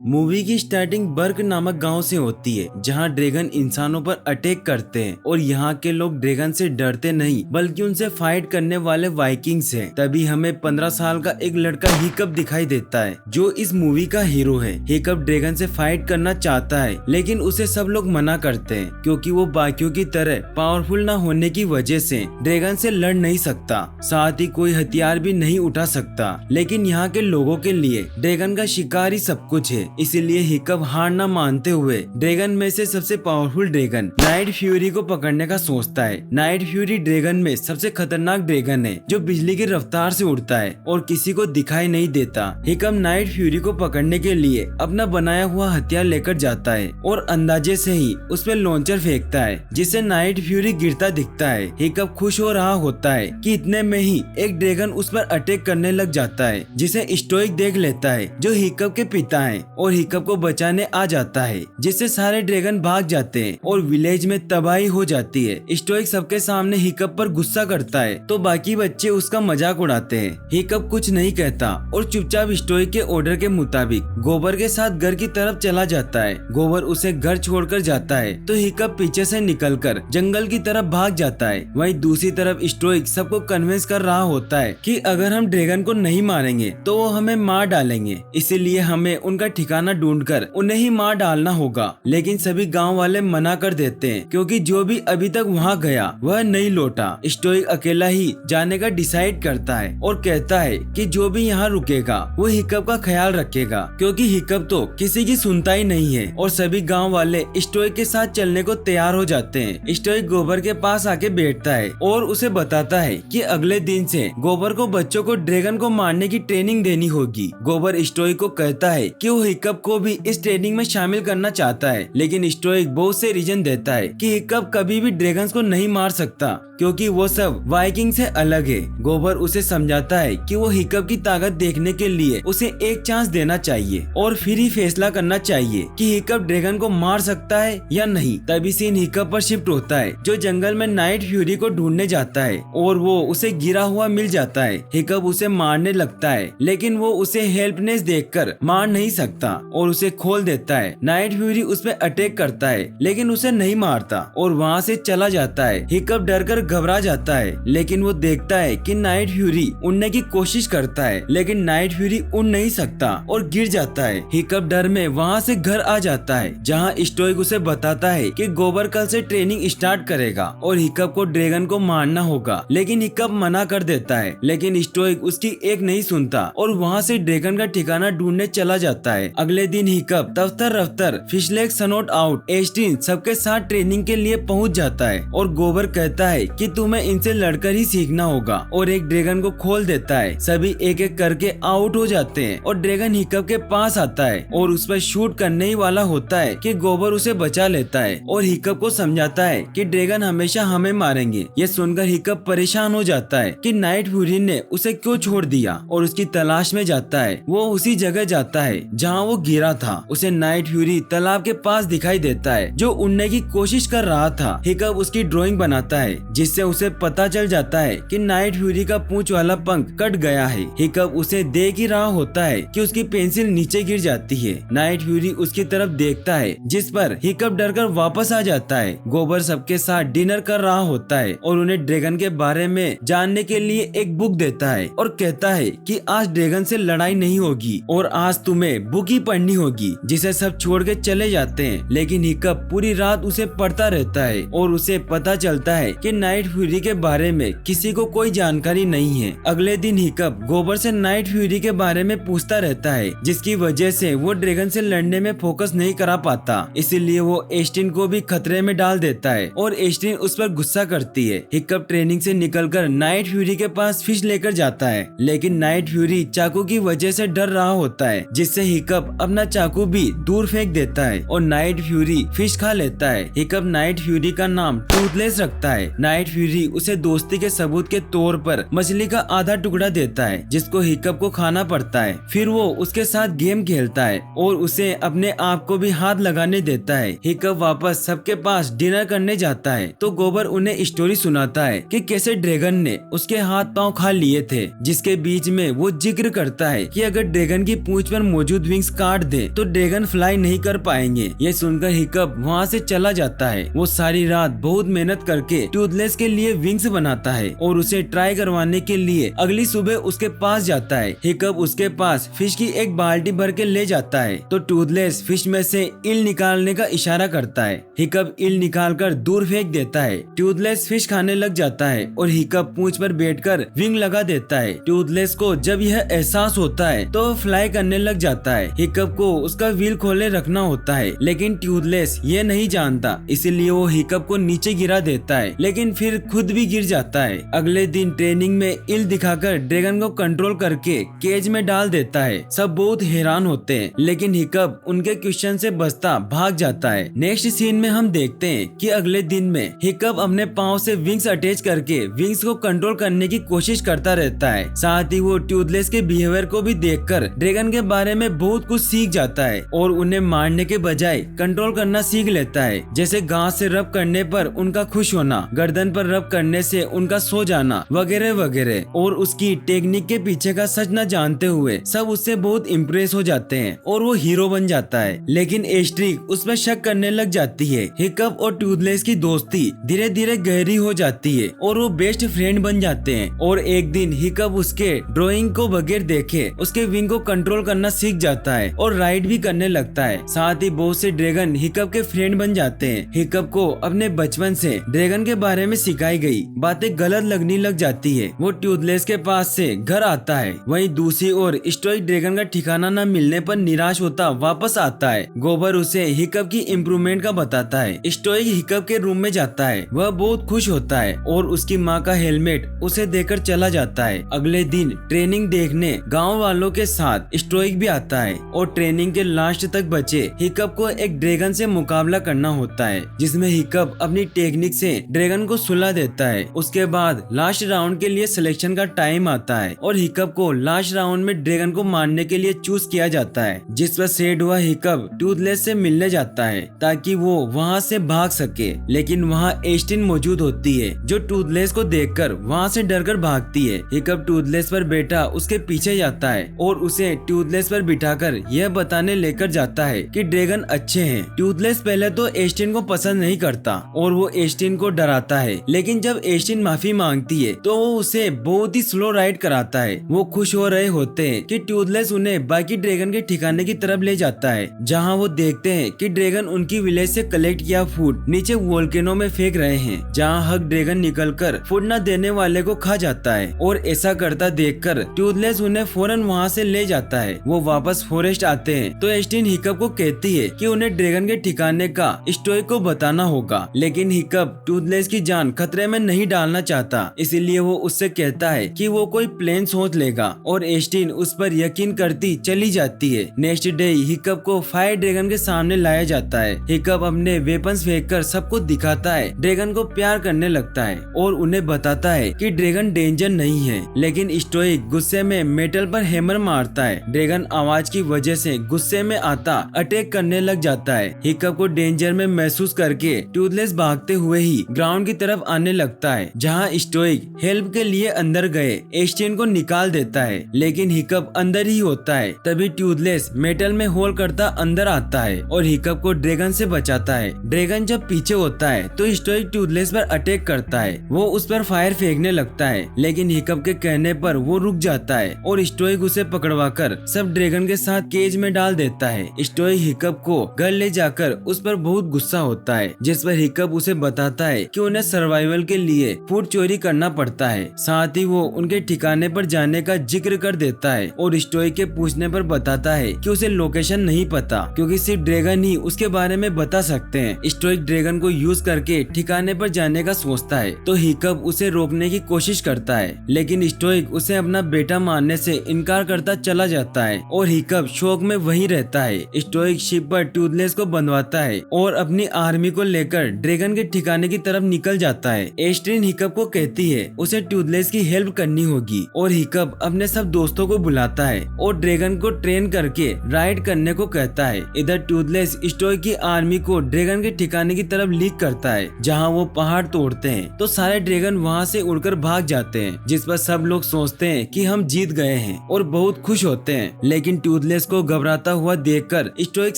Movie की starting बर्ग नामक गांव से होती है जहां ड्रैगन इंसानों पर अटैक करते हैं और यहाँ के लोग ड्रैगन से डरते नहीं बल्कि उनसे फाइट करने वाले वाइकिंग्स हैं। तभी हमें 15 साल का एक लड़का हिकअप दिखाई देता है जो इस मूवी का हीरो है। हिकअप ड्रैगन से फाइट करना चाहता है लेकिन उसे सब लोग मना करते हैं क्योंकि वो बाकियों की तरह पावरफुल न होने की वजह से ड्रैगन से लड़ नहीं सकता, साथ ही कोई हथियार भी नहीं उठा सकता। लेकिन यहाँ के लोगों के लिए ड्रैगन का शिकार ही सब कुछ है, इसीलिए हिकअप हार न मानते हुए ड्रैगन में से सबसे पावरफुल ड्रैगन नाइट फ्यूरी को पकड़ने का सोचता है। नाइट फ्यूरी ड्रैगन में सबसे खतरनाक ड्रैगन है जो बिजली की रफ्तार से उड़ता है और किसी को दिखाई नहीं देता। हिकअप नाइट फ्यूरी को पकड़ने के लिए अपना बनाया हुआ हथियार लेकर जाता है और अंदाजे से ही उसमें लॉन्चर फेंकता है जिससे नाइट फ्यूरी गिरता दिखता है। हिकअप खुश हो रहा होता है कि इतने में ही एक ड्रैगन उस पर अटैक करने लग जाता है जिसे स्टोइक देख लेता है जो हिकअप के पिता है और हिकअप को बचाने आ जाता है जिससे सारे ड्रैगन भाग जाते हैं और विलेज में तबाही हो जाती है। स्टोइक सबके सामने हिकअप पर गुस्सा करता है तो बाकी बच्चे उसका मजाक उड़ाते हैं। हिकअप कुछ नहीं कहता और चुपचाप स्टोइक के ऑर्डर के मुताबिक गोबर के साथ घर की तरफ चला जाता है। गोबर उसे घर छोड़कर जाता है तो हिकअप पीछे से निकलकर जंगल की तरफ भाग जाता है। वहीं दूसरी तरफ स्टोइक सबको कन्विंस कर रहा होता है कि अगर हम ड्रैगन को नहीं मारेंगे तो वो हमें मार डालेंगे, इसीलिए हमें उनका ठिकाना ढूंढकर उन्हें ही मार डालना होगा। लेकिन सभी गांव वाले मना कर देते हैं क्योंकि जो भी अभी तक वहां गया वह नहीं लौटा। स्टोइक अकेला ही जाने का डिसाइड करता है और कहता है कि जो भी यहाँ रुकेगा वो हिकअप का ख्याल रखेगा क्योंकि हिकअप तो किसी की सुनता ही नहीं है। और सभी गांव वाले स्टोइक के साथ चलने को तैयार हो जाते हैं। स्टोइक गोबर के पास आके बैठता है और उसे बताता है कि अगले दिन से गोबर को बच्चों को ड्रैगन को मारने की ट्रेनिंग देनी होगी। गोबर स्टोइक को कहता है कि वो हिकअप को भी इस ट्रेनिंग में शामिल करना चाहता है, लेकिन स्टोइक बहुत से रीजन देता है कि हिकअप कभी भी ड्रैगन्स को नहीं मार सकता क्योंकि वो सब वाइकिंग से अलग है। गोबर उसे समझाता है कि वो हिकअप की ताकत देखने के लिए उसे एक चांस देना चाहिए और फिर ही फैसला करना चाहिए कि हिकअप ड्रैगन को मार सकता है या नहीं। तभी सीन हिकअप पर शिफ्ट होता है जो जंगल में नाइट फ्यूरी को ढूंढने जाता है और वो उसे गिरा हुआ मिल जाता है। हिकअप उसे मारने लगता है लेकिन वो उसे हेल्पनेस देखकर मार नहीं सकता और उसे खोल देता है। नाइट फ्यूरी उस पर अटैक करता है लेकिन उसे नहीं मारता और वहाँ से चला जाता है। हिकअप डरकर घबरा जाता है लेकिन वो देखता है कि नाइट फ्यूरी उड़ने की कोशिश करता है लेकिन नाइट फ्यूरी उड़ नहीं सकता और गिर जाता है। हिकअप डर में वहाँ से घर आ जाता है जहाँ स्टोइक उसे बताता है कि गोबर कल से ट्रेनिंग स्टार्ट करेगा और हिकअप को ड्रैगन को मारना होगा, लेकिन हिकअप मना कर देता है। लेकिन स्टोइक उसकी एक नहीं सुनता और वहाँ से ड्रैगन का ठिकाना ढूंढने चला जाता है। अगले दिन हिकअप दफ्तर रफ्तर फिश लेक सनोट आउट एस्टिन सबके साथ ट्रेनिंग के लिए पहुँच जाता है और गोबर कहता है कि तुम्हें इनसे लड़कर ही सीखना होगा और एक ड्रैगन को खोल देता है। सभी एक एक करके आउट हो जाते हैं और ड्रैगन हिकअप के पास आता है और उस पर शूट करने ही वाला होता है कि गोबर उसे बचा लेता है और हिकअप को समझाता है कि ड्रैगन हमेशा हमें मारेंगे। ये सुनकर हिकअप परेशान हो जाता है कि नाइट फ्यूरी ने उसे क्यों छोड़ दिया और उसकी तलाश में जाता है। वो उसी जगह जाता है जहाँ वो गिरा था। उसे नाइट फ्यूरी तालाब के पास दिखाई देता है जो उड़ने की कोशिश कर रहा था। हिकअप उसकी ड्राइंग बनाता है जिससे उसे पता चल जाता है कि नाइट फ्यूरी का पूंछ वाला पंख कट गया है। हिकअप उसे देख ही रहा होता है कि उसकी पेंसिल नीचे गिर जाती है। नाइट फ्यूरी उसकी तरफ देखता है जिस पर हिकअप डरकर वापस आ जाता है। गोबर सबके साथ डिनर कर रहा होता है और उन्हें ड्रैगन के बारे में जानने के लिए एक बुक देता है और कहता है कि आज ड्रैगन से लड़ाई नहीं होगी और आज तुम्हें बुक ही पढ़नी होगी, जिसे सब छोड़ के चले जाते हैं। लेकिन हिकअप पूरी रात उसे पढ़ता रहता है और उसे पता चलता है कि नाइट फ्यूरी के बारे में किसी को कोई जानकारी नहीं है। अगले दिन हिकअप गोबर से नाइट फ्यूरी के बारे में पूछता रहता है जिसकी वजह से वो ड्रैगन से लड़ने में फोकस नहीं करा पाता, इसीलिए वो एस्टिन को भी खतरे में डाल देता है और एस्टिन उस पर गुस्सा करती है। हिकअप ट्रेनिंग से निकलकर नाइट फ्यूरी के पास फिश लेकर जाता है लेकिन नाइट फ्यूरी चाकू की वजह से डर रहा होता है जिससे हिकअप अपना चाकू भी दूर फेंक देता है और नाइट फ्यूरी फिश खा लेता है। हिकअप नाइट फ्यूरी का नाम टूथलेस रखता है। नाइट फ्यूरी उसे दोस्ती के सबूत के तौर पर मछली का आधा टुकड़ा देता है जिसको हिकअप को खाना पड़ता है। फिर वो उसके साथ गेम खेलता है और उसे अपने आप को भी हाथ लगाने देता है। हिकअप वापस सबके पास डिनर करने जाता है तो गोबर उन्हें स्टोरी सुनाता है कि कैसे ड्रैगन ने उसके हाथ पांव खा लिए थे, जिसके बीच में वो जिक्र करता है कि अगर ड्रैगन की पूंछ पर मौजूद विंग्स विंग्स काट दे तो ड्रैगन फ्लाई नहीं कर पाएंगे। ये सुनकर हिकअप वहाँ से चला जाता है। वो सारी रात बहुत मेहनत करके टूथलेस के लिए विंग्स बनाता है और उसे ट्राई करवाने के लिए अगली सुबह उसके पास जाता है। हिकअप उसके पास फिश की एक बाल्टी भर के ले जाता है तो टूथलेस फिश में से इल निकालने का इशारा करता है। हिकअप इल निकालकर दूर फेंक देता है। टूथलेस फिश खाने लग जाता है और हिकअप पूंछ पर बैठकर विंग लगा देता है। टूथलेस को जब यह एहसास होता है तो फ्लाई करने लग जाता है। हिकअप को उसका व्हील खोले रखना होता है, लेकिन टूथलेस ये नहीं जानता, इसीलिए वो हिकअप को नीचे गिरा देता है, लेकिन फिर खुद भी गिर जाता है। अगले दिन ट्रेनिंग में इल दिखाकर ड्रैगन को कंट्रोल करके केज में डाल देता है। सब बहुत हैरान होते हैं, लेकिन हिकअप उनके क्वेश्चन से बचता भाग जाता है। नेक्स्ट सीन में हम देखते हैं कि अगले दिन में हिकअप अपने पाँव से विंग्स अटैच करके विंग्स को कंट्रोल करने की कोशिश करता रहता है। साथ ही वो टूथलेस के बिहेवियर को भी देखकर ड्रैगन के बारे में बहुत कुछ सीख जाता है और उन्हें मारने के बजाय कंट्रोल करना सीख लेता है। जैसे घास से रब करने पर उनका खुश होना, गर्दन पर रब करने से उनका सो जाना वगैरह वगैरह। और उसकी टेक्निक के पीछे का सच न जानते हुए सब उससे बहुत इम्प्रेस हो जाते हैं और वो हीरो बन जाता है। लेकिन एस्ट्रिक उस पर शक करने लग जाती है। हिकअप और टूथलेस की दोस्ती धीरे धीरे गहरी हो जाती है और वो बेस्ट फ्रेंड बन जाते हैं। और एक दिन हिकअप उसके ड्राइंग को बगैर देखे उसके विंग को कंट्रोल करना सीख जाता है और राइड भी करने लगता है। साथ ही बहुत से ड्रैगन हिकअप के फ्रेंड बन जाते हैं। हिकअप को अपने बचपन से ड्रैगन के बारे में सिखाई गई बातें गलत लगने लग जाती है। वो टूथलेस के पास से घर आता है। वहीं दूसरी ओर स्टोइक ड्रैगन का ठिकाना न मिलने पर निराश होता वापस आता है। गोबर उसे हिकअप की इम्प्रूवमेंट का बताता है। स्टोइक हिकअप के रूम में जाता है। वह बहुत खुश होता है और उसकी माँ का हेलमेट उसे देकर चला जाता है। अगले दिन ट्रेनिंग देखने गाँव वालों के साथ स्टोइक भी आता है और ट्रेनिंग के लास्ट तक बचे हिकअप को एक ड्रैगन से मुकाबला करना होता है, जिसमें हिकअप अपनी टेक्निक से ड्रैगन को सुला देता है। उसके बाद लास्ट राउंड के लिए सिलेक्शन का टाइम आता है और हिकअप को लास्ट राउंड में ड्रैगन को मारने के लिए चूज किया जाता है, जिस पर सेट हुआ हिकअप टूथलेस से मिलने जाता है ताकि वो वहाँ से भाग सके। लेकिन वहाँ एस्टिन मौजूद होती है जो टूथलेस को देखकर वहाँ से डरकर भागती है। हिकअप टूथलेस पर बैठा उसके पीछे जाता है और उसे टूथलेस पर बिठाकर यह बताने लेकर जाता है कि ड्रैगन अच्छे हैं। टूथलेस पहले तो एस्टिन को पसंद नहीं करता और वो एस्टिन को डराता है, लेकिन जब एस्टिन माफी मांगती है तो वो उसे बहुत ही स्लो राइड कराता है। वो खुश हो रहे होते हैं कि टूथलेस उन्हें बाकी ड्रैगन के ठिकाने की तरफ ले जाता है, जहाँ वो देखते हैं कि ड्रैगन उनकी विलेज से कलेक्ट किया फूड नीचे वोल्केनो में फेंक रहे हैं, जहाँ हक ड्रैगन निकलकर फूड न देने वाले को खा जाता है। और ऐसा करता देखकर टूथलेस उन्हें फौरन वहाँ से ले जाता है। वो वापस फॉरेस्ट आते हैं तो एस्टिन हिकअप को कहती है कि उन्हें ड्रैगन के ठिकाने का स्टोइक को बताना होगा, लेकिन हिकअप टूथलेस की जान खतरे में नहीं डालना चाहता, इसीलिए वो उससे कहता है कि वो कोई प्लान सोच लेगा और एस्टिन उस पर यकीन करती चली जाती है। नेक्स्ट डे हिकअप को फायर ड्रैगन के सामने लाया जाता है। हिकअप अपने वेपन्स फेंककर सबको दिखाता है, ड्रैगन को प्यार करने लगता है और उन्हें बताता है कि ड्रैगन डेंजर नहीं है। लेकिन स्टोइक गुस्से में मेटल पर हैमर मारता है। ड्रैगन आवाज की वजह से गुस्से में आता अटैक करने लग जाता है। हिकअप को डेंजर में महसूस करके टूथलेस भागते हुए ही ग्राउंड की तरफ आने लगता है, जहाँ स्टोइक हेल्प के लिए अंदर गए एस्टिन को निकाल देता है, लेकिन हिकअप अंदर ही होता है। तभी टूथलेस मेटल में होल करता अंदर आता है और हिकअप को ड्रैगन से बचाता है। ड्रैगन जब पीछे होता है तो स्टोइक टूथलेस पर अटैक करता है। वो उस पर फायर फेंकने लगता है, लेकिन हिकअप के कहने पर वो रुक जाता है और स्टोइक उसे पकड़वाकर सब ड्रैगन के साथ केज में डाल देता है। स्टोइक हिकअप को घर ले जाकर उस पर बहुत गुस्सा होता है, जिस पर हिकअप उसे बताता है कि उन्हें सर्वाइवल के लिए फूड चोरी करना पड़ता है। साथ ही वो उनके ठिकाने पर जाने का जिक्र कर देता है और स्टोइक के पूछने पर बताता है कि उसे लोकेशन नहीं पता, क्योंकि सिर्फ ड्रैगन ही उसके बारे में बता सकते हैं। स्टोइक ड्रैगन को यूज करके ठिकाने पर जाने का सोचता है तो हिकअप उसे रोकने की कोशिश करता है, लेकिन स्टोइक उसे अपना बेटा मानने से इनकार करता चला जाता है और हिकअप शौक में वहीं रहता है। स्टोइक शिप पर टूथलेस को बंधवाता है और अपनी आर्मी को लेकर ड्रैगन के ठिकाने की तरफ निकल जाता है। एस्ट्रिन हिकअप को कहती है उसे टूथलेस की हेल्प करनी होगी और हिकअप अपने सब दोस्तों को बुलाता है और ड्रैगन को ट्रेन करके राइड करने को कहता है। इधर टूथलेस स्टोइक की आर्मी को ड्रैगन के ठिकाने की तरफ लीक करता है, जहाँ वो पहाड़ तोड़ते हैं तो सारे ड्रैगन वहाँ से उड़कर भाग जाते हैं, जिस पर सब लोग सोचते हैं कि हम जीत गए हैं और बहुत खुश होते हैं। लेकिन टूथलेस टूथलेस को घबराता हुआ देखकर स्टोइक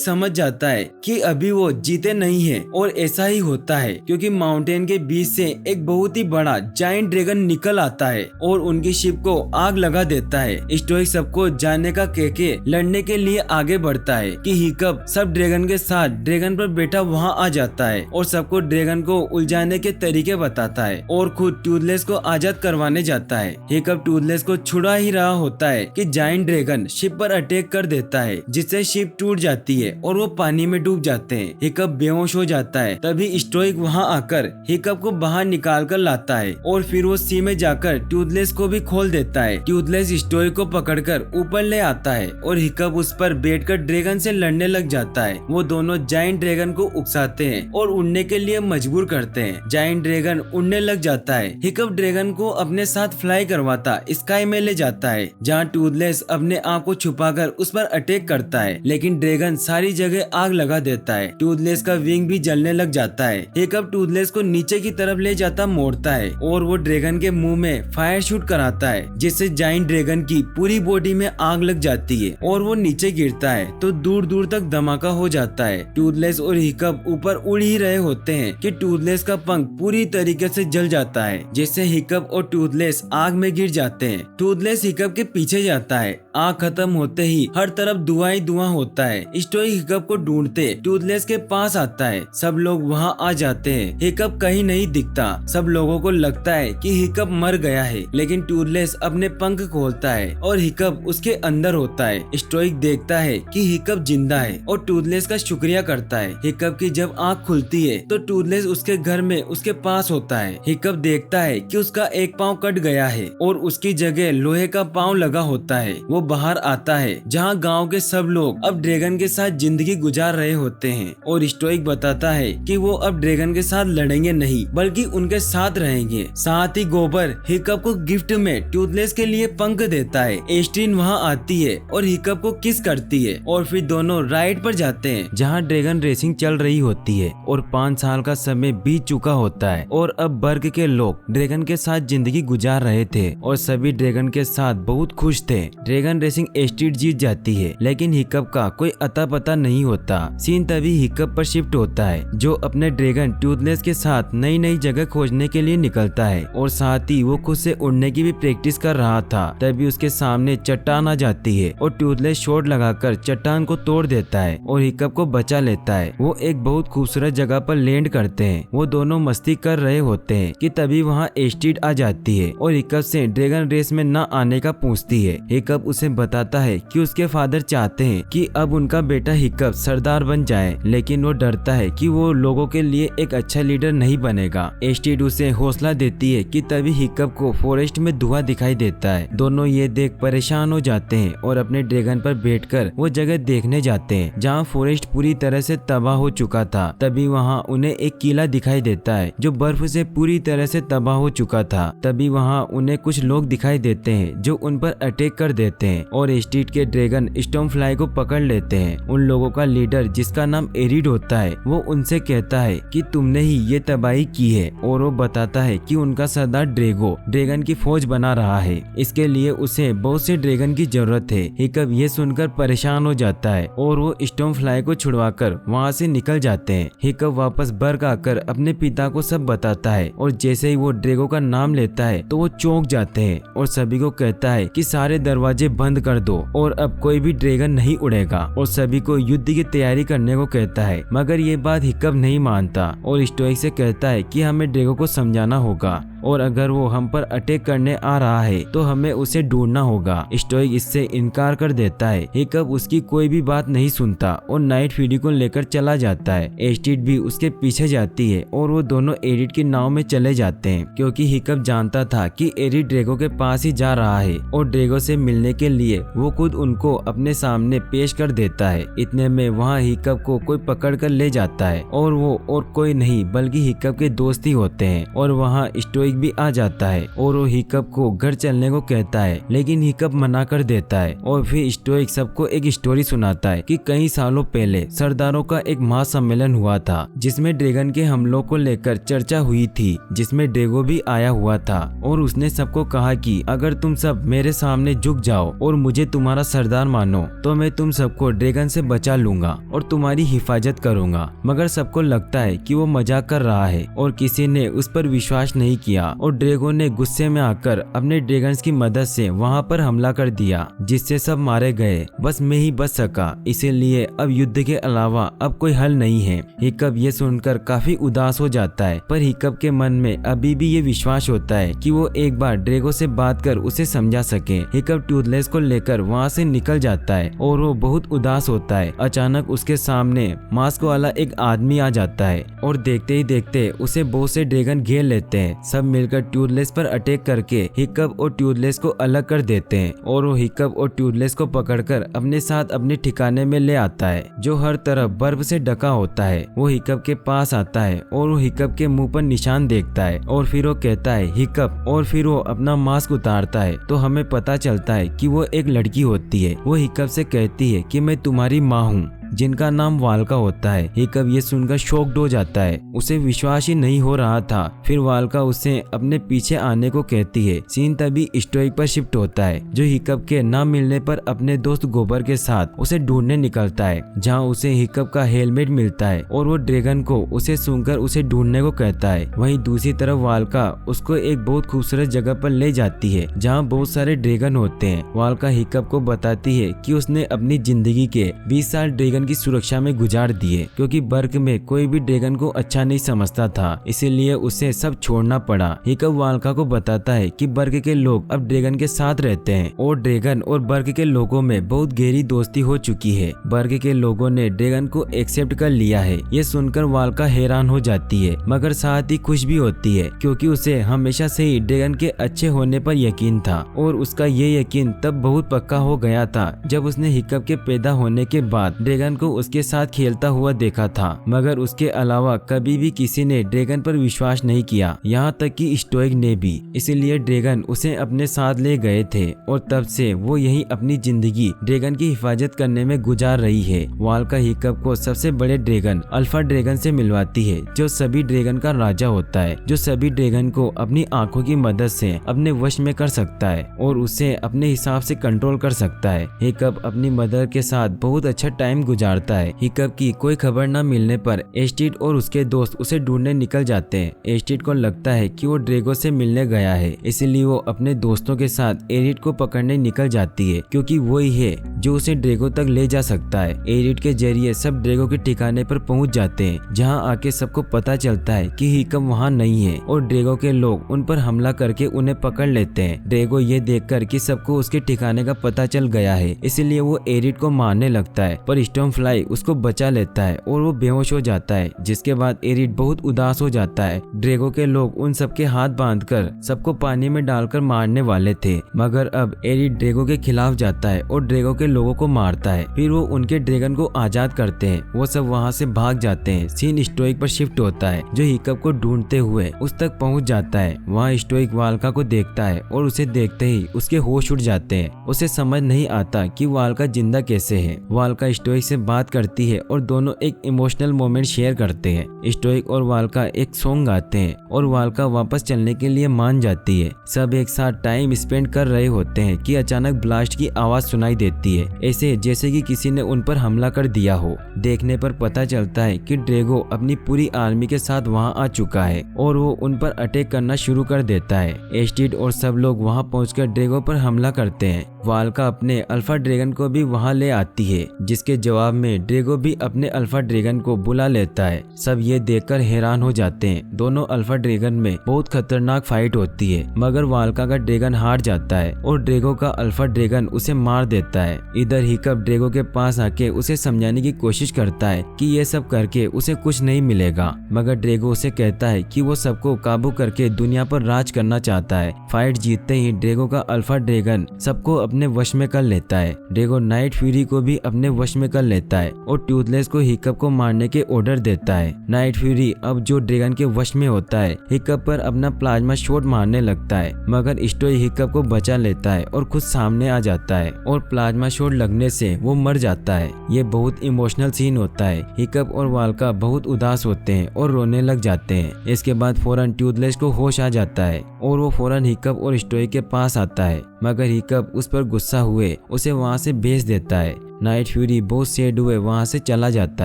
समझ जाता है कि अभी वो जीते नहीं है और ऐसा ही होता है क्योंकि माउंटेन के बीच से एक बहुत ही बड़ा जायंट ड्रैगन निकल आता है और उनकी शिप को आग लगा देता है। स्टोइक सबको जाने का कह के लड़ने के लिए आगे बढ़ता है कि हिकअप सब ड्रैगन के साथ ड्रैगन पर बैठा वहाँ आ जाता है और सबको ड्रैगन को उलझाने के तरीके बताता है और खुद टूथलेस को आजाद करवाने जाता है। हिकअप टूथलेस को छुड़ा ही रहा होता है कि जायंट ड्रैगन शिप पर अटैक कर देता है जिससे शिप टूट जाती है और वो पानी में डूब जाते हैं। हिकअप बेहोश हो जाता है। तभी स्टोइक वहाँ आकर हिकअप को बाहर निकाल कर लाता है और फिर वो सी में जाकर टूथलेस को भी खोल देता है। टूथलेस स्टोइक को पकड़कर ऊपर ले आता है और हिकअप उस पर बैठकर ड्रैगन से लड़ने लग जाता है। वो दोनों जायंट ड्रैगन को उकसाते हैं और उड़ने के लिए मजबूर करते हैं। जायंट ड्रैगन उड़ने लग जाता है। हिकअप ड्रैगन को अपने साथ फ्लाई करवाता स्काई में ले जाता है जहाँ टूथलेस अपने आप को छुपाकर उस पर अटैक करता है, लेकिन ड्रैगन सारी जगह आग लगा देता है। टूथलेस का विंग भी जलने लग जाता है। हिकअप टूथलेस को नीचे की तरफ ले जाता मोड़ता है और वो ड्रैगन के मुंह में फायर शूट कराता है जिससे जायंट ड्रैगन की पूरी बॉडी में आग लग जाती है और वो नीचे गिरता है तो दूर दूर तक धमाका हो जाता है। टूथलेस और हिकअप ऊपर उड़ ही रहे होते हैं कि टूथलेस का पंख पूरी तरीके से जल जाता है जिससे हिकअप और टूथलेस आग में गिर जाते हैं। टूथलेस हिकअप के पीछे जाता है। आग खत्म होते ही हर तरफ धुआं ही धुआं होता है। स्टोइक हिकअप को ढूंढते टूथलेस के पास आता है। सब लोग वहाँ आ जाते हैं। हिकअप कहीं नहीं दिखता। सब लोगों को लगता है कि हिकअप मर गया है, लेकिन टूथलेस अपने पंख खोलता है और हिकअप उसके अंदर होता है। स्टोइक देखता है कि हिकअप जिंदा है और टूथलेस का शुक्रिया करता है। हिकअप की जब आँख खुलती है तो टूथलेस उसके घर में उसके पास होता है। हिकअप देखता है कि उसका एक पाँव कट गया है और उसकी जगह लोहे का पाँव लगा होता है। वो बाहर आता है जहाँ गांव के सब लोग अब ड्रैगन के साथ जिंदगी गुजार रहे होते हैं और स्टोइक बताता है कि वो अब ड्रैगन के साथ लड़ेंगे नहीं बल्कि उनके साथ रहेंगे। साथ ही गोबर हिकअप को गिफ्ट में टूथलेस के लिए पंख देता है। एस्ट्रीन वहाँ आती है और हिकअप को किस करती है और फिर दोनों राइड पर जाते हैं जहाँ ड्रैगन रेसिंग चल रही होती है और 5 साल का समय बीत चुका होता है और अब बर्ग के लोग ड्रैगन के साथ जिंदगी गुजार रहे थे और सभी ड्रैगन के साथ बहुत खुश थे। ड्रैगन रेसिंग एस्ट्रीट जीत जाती है, लेकिन हिकअप का कोई अता पता नहीं होता। सीन तभी हिकअप पर शिफ्ट होता है जो अपने ड्रैगन टूथलेस के साथ नई नई जगह खोजने के लिए निकलता है और साथ ही वो खुद से उड़ने की भी प्रैक्टिस कर रहा था। तभी उसके सामने चट्टान आ जाती है और टूथलेस शॉट लगाकर चट्टान को तोड़ देता है और हिकअप को बचा लेता है। वो एक बहुत खूबसूरत जगह पर लैंड करते हैं। वो दोनों मस्ती कर रहे होते हैं कि तभी वहाँ एस्ट्रीट आ जाती है और हिकअप से ड्रैगन रेस में न आने का पूछती है। हिकअप उसे बताता है कि उसके फादर चाहते हैं कि अब उनका बेटा हिकअप सरदार बन जाए, लेकिन वो डरता है कि वो लोगों के लिए एक अच्छा लीडर नहीं बनेगा। एस्ट्रीट उसे हौसला देती है कि तभी हिकअप को फॉरेस्ट में धुआं दिखाई देता है। दोनों ये देख परेशान हो जाते हैं और अपने ड्रैगन पर बैठकर वो जगह देखने जाते हैं जहाँ फॉरेस्ट पूरी तरह से तबाह हो चुका था। तभी वहाँ उन्हें एक किला दिखाई देता है जो बर्फ से पूरी तरह से तबाह हो चुका था। तभी वहाँ उन्हें कुछ लोग दिखाई देते हैं जो उन पर अटैक कर देते हैं और एस्ट्रीट के ड्रैगन स्टॉर्मफ्लाई को पकड़ लेते हैं। उन लोगों का लीडर जिसका नाम एरिड होता है वो उनसे कहता है कि तुमने ही ये तबाही की है और वो बताता है कि उनका सरदार ड्रैगो ड्रैगन की फौज बना रहा है, इसके लिए उसे बहुत से ड्रैगन की जरूरत है। हिकअप ये सुनकर परेशान हो जाता है और वो स्टॉर्मफ्लाई को छुड़वाकर वहाँ से निकल जाते हैं। हिकअप वापस बर्ग आकर अपने पिता को सब बताता है और जैसे ही वो ड्रैगो का नाम लेता है तो वो चौंक जाते हैं और सभी को कहता है कि सारे दरवाजे बंद कर दो और अब कोई भी ड्रैगन नहीं उड़ेगा और सभी को युद्ध की तैयारी करने को कहता है। मगर ये बात हिकअप नहीं मानता और स्टोइक से कहता है कि हमें ड्रैगो को समझाना होगा और अगर वो हम पर अटैक करने आ रहा है तो हमें उसे ढूंढना होगा। स्टोइक इससे इनकार कर देता है। हिकअप उसकी कोई भी बात नहीं सुनता और नाइट फ्यूरी को लेकर चला जाता है। एस्ट्रीट भी उसके पीछे जाती है और वो दोनों एरिड की नाव में चले जाते हैं क्योंकि हिकअप जानता था कि एरिड ड्रैगो के पास ही जा रहा है और ड्रैगो से मिलने के लिए वो खुद उनको अपने सामने पेश कर देता है। इतने में वहाँ हिकअप को कोई पकड़ कर ले जाता है और वो और कोई नहीं बल्कि हिकअप के दोस्त ही होते हैं और वहाँ स्टोइक भी आ जाता है और वो हिकअप को घर चलने को कहता है, लेकिन हिकअप मना कर देता है। और फिर स्टोइक सबको एक स्टोरी सुनाता है कि कई सालों पहले सरदारों का एक महासम्मेलन हुआ था जिसमें ड्रैगन के हमलों को लेकर चर्चा हुई थी, जिसमें ड्रेगो भी आया हुआ था और उसने सबको कहा कि अगर तुम सब मेरे सामने झुक जाओ और मुझे तुम्हारा सरदार मानो तो मैं तुम सबको ड्रैगन से बचा लूंगा और तुम्हारी हिफाजत करूंगा। मगर सबको लगता है कि वो मजाक कर रहा है और किसी ने उस पर विश्वास नहीं किया और ड्रैगो ने गुस्से में आकर अपने ड्रैगन्स की मदद से वहां पर हमला कर दिया, जिससे सब मारे गए। बस मैं ही बच सका, इसीलिए अब युद्ध के अलावा अब कोई हल नहीं है। हिकअप ये सुनकर काफी उदास हो जाता है, पर हिकअप के मन में अभी भी ये विश्वास होता है कि वो एक बार ड्रैगो से बात कर उसे समझा सके। हिकअप टूथलेस को लेकर वहाँ से निकल जाता है और वो बहुत उदास होता है। अचानक उसके सामने मास्क वाला एक आदमी आ जाता है और देखते ही देखते उसे बहुत से ड्रैगन घेर लेते हैं। सब मिलकर टूथलेस पर अटैक करके हिकअप और टूथलेस को अलग कर देते हैं और वो हिकअप और टूथलेस को पकड़कर अपने साथ अपने ठिकाने में ले आता है, जो हर तरफ बर्फ से ढका होता है। वो हिकअप के पास आता है और वो हिकअप के मुंह पर निशान देखता है और फिर वो कहता है हिकअप, और फिर वो अपना मास्क उतारता है तो हमें पता चलता है कि वो एक लड़की होती है। वो हिकअप से कहती है कि मैं तुम्हारी माँ हूँ, जिनका नाम वाल्का होता है। हिकअप ये सुनकर शॉक्ड हो जाता है, उसे विश्वास ही नहीं हो रहा था। फिर वाल्का उसे अपने पीछे आने को कहती है। सीन तभी स्टोइक पर शिफ्ट होता है, जो हिकअप के ना मिलने पर अपने दोस्त गोबर के साथ उसे ढूंढने निकलता है, जहां उसे हिकअप का हेलमेट मिलता है और वो ड्रैगन को उसे सुनकर उसे ढूंढने को कहता है। वहीं दूसरी तरफ वाल्का उसको एक बहुत खूबसूरत जगह पर ले जाती है जहाँ बहुत सारे ड्रैगन होते हैं। वाल्का हिकअप को बताती है कि उसने अपनी जिंदगी के 20 साल ड्रैगन की सुरक्षा में गुजार दिए, क्योंकि बर्ग में कोई भी ड्रैगन को अच्छा नहीं समझता था, इसीलिए उसे सब छोड़ना पड़ा। हिकअप वाल्का को बताता है कि बर्ग के लोग अब ड्रैगन के साथ रहते हैं और ड्रैगन और बर्ग के लोगों में बहुत गहरी दोस्ती हो चुकी है। बर्ग के लोगों ने ड्रैगन को एक्सेप्ट कर लिया है। ये सुनकर वाल्का हैरान हो जाती है, मगर साथ ही खुश भी होती है, क्योंकि उसे हमेशा से ही ड्रैगन के अच्छे होने पर यकीन था और उसका ये यकीन तब बहुत पक्का हो गया था जब उसने हिकअप के पैदा होने के बाद ड्रैगन को उसके साथ खेलता हुआ देखा था। मगर उसके अलावा कभी भी किसी ने ड्रैगन पर विश्वास नहीं किया, यहाँ तक कि स्टोइक ने भी। इसीलिए ड्रैगन उसे अपने साथ ले गए थे और तब से वो यही अपनी जिंदगी ड्रैगन की हिफाजत करने में गुजार रही है। वाल्का हिकअप को सबसे बड़े ड्रैगन अल्फा ड्रैगन से मिलवाती है, जो सभी ड्रैगन का राजा होता है, जो सभी ड्रैगन को अपनी आंखों की मदद से अपने वश में कर सकता है और उसे अपने हिसाब से कंट्रोल कर सकता है। हिकअप अपनी मदर के साथ बहुत अच्छा टाइम गुजारता है। हिकअप की कोई खबर न मिलने पर एस्टिड और उसके दोस्त उसे ढूंढने निकल जाते हैं। एस्टिड को लगता है कि वो ड्रैगो से मिलने गया है, इसलिए वो अपने दोस्तों के साथ एरिड को पकड़ने निकल जाती है, क्योंकि वही है जो उसे ड्रैगो तक ले जा सकता है। एरिड के जरिए सब ड्रैगो के ठिकाने पर पहुंच जाते हैं, जहां आके सबको पता चलता है कि हिकअप वहां नहीं है और ड्रैगो के लोग उन पर हमला करके उन्हें पकड़ लेते हैं। ड्रैगो ये देखकर कि सबको उसके ठिकाने का पता चल गया है, इसलिए वो एरिड को मारने लगता है, पर स्टॉर्मफ्लाई उसको बचा लेता है और वो बेहोश हो जाता है, जिसके बाद एरिड बहुत उदास हो जाता है। ड्रैगो के लोग उन सबके हाथ बांधकर सबको पानी में डालकर मारने वाले थे, मगर अब एरिड ड्रैगो के खिलाफ जाता है और ड्रैगो के लोगों को मारता है। फिर वो उनके ड्रैगन को आजाद करते हैं। वो सब वहाँ से भाग जाते हैं। सीन स्टोइक पर शिफ्ट होता है, जो हिकअप को ढूंढते हुए उस तक पहुँच जाता है। वहाँ स्टोइक वाल्का को देखता है और उसे देखते ही उसके होश उड़ जाते हैं। उसे समझ नहीं आता कि वाल्का जिंदा कैसे है। वाल्का स्टोइक से बात करती है और दोनों एक इमोशनल मोमेंट शेयर करते हैं। स्टोइक और वाल्का एक सॉन्ग गाते हैं और वाल्का वापस चलने के लिए मान जाती है। सब एक साथ टाइम स्पेंड कर रहे होते हैं कि अचानक ब्लास्ट की आवाज सुनाई देती है, ऐसे जैसे कि किसी ने उन पर हमला कर दिया हो। देखने पर पता चलता है कि ड्रैगो अपनी पूरी आर्मी के साथ वहां आ चुका है और वो उन पर अटैक करना शुरू कर देता है। एस्टिड और सब लोग वहां पहुंचकर ड्रैगो पर हमला करते हैं। वाल्का अपने अल्फा ड्रैगन को भी वहां ले आती है, जिसके जवाब में ड्रैगो भी अपने अल्फा ड्रैगन को बुला लेता है। सब ये देखकर हैरान हो जाते हैं। दोनों अल्फा ड्रैगन में बहुत खतरनाक फाइट होती है, मगर वाल्का का ड्रैगन हार जाता है और ड्रैगो का अल्फा ड्रैगन उसे मार देता है। इधर हिकअप ड्रैगो के पास आके उसे समझाने की कोशिश करता है कि ये सब करके उसे कुछ नहीं मिलेगा, मगर ड्रैगो उसे कहता है कि वो सबको काबू करके दुनिया पर राज करना चाहता है। फाइट जीतते ही ड्रैगो का अल्फा ड्रैगन सबको अपनी अपने वश में कर लेता है। ड्रैगो नाइट फ्यूरी को भी अपने वश में कर लेता है और टूथलेस को हिकअप को मारने के ऑर्डर देता है। नाइट फ्यूरी अब जो ड्रैगन के वश में होता है हिकअप पर अपना प्लाज्मा शॉट मारने लगता है, मगर स्टोई हिकअप को बचा लेता है और खुद सामने आ जाता है और प्लाज्मा शॉट लगने से वो मर जाता है। ये बहुत इमोशनल सीन होता है। हिकअप और वाल्का बहुत उदास होते हैं और रोने लग जाते हैं। इसके बाद फौरन टूथलेस को होश आ जाता है और वो फौरन हिकअप और स्टोई के पास आता है, मगर हिकअप उस पर गुस्सा हुए उसे वहां से भेज देता है। नाइट फ्यूरी बहुत सैड हुए वहां से चला जाता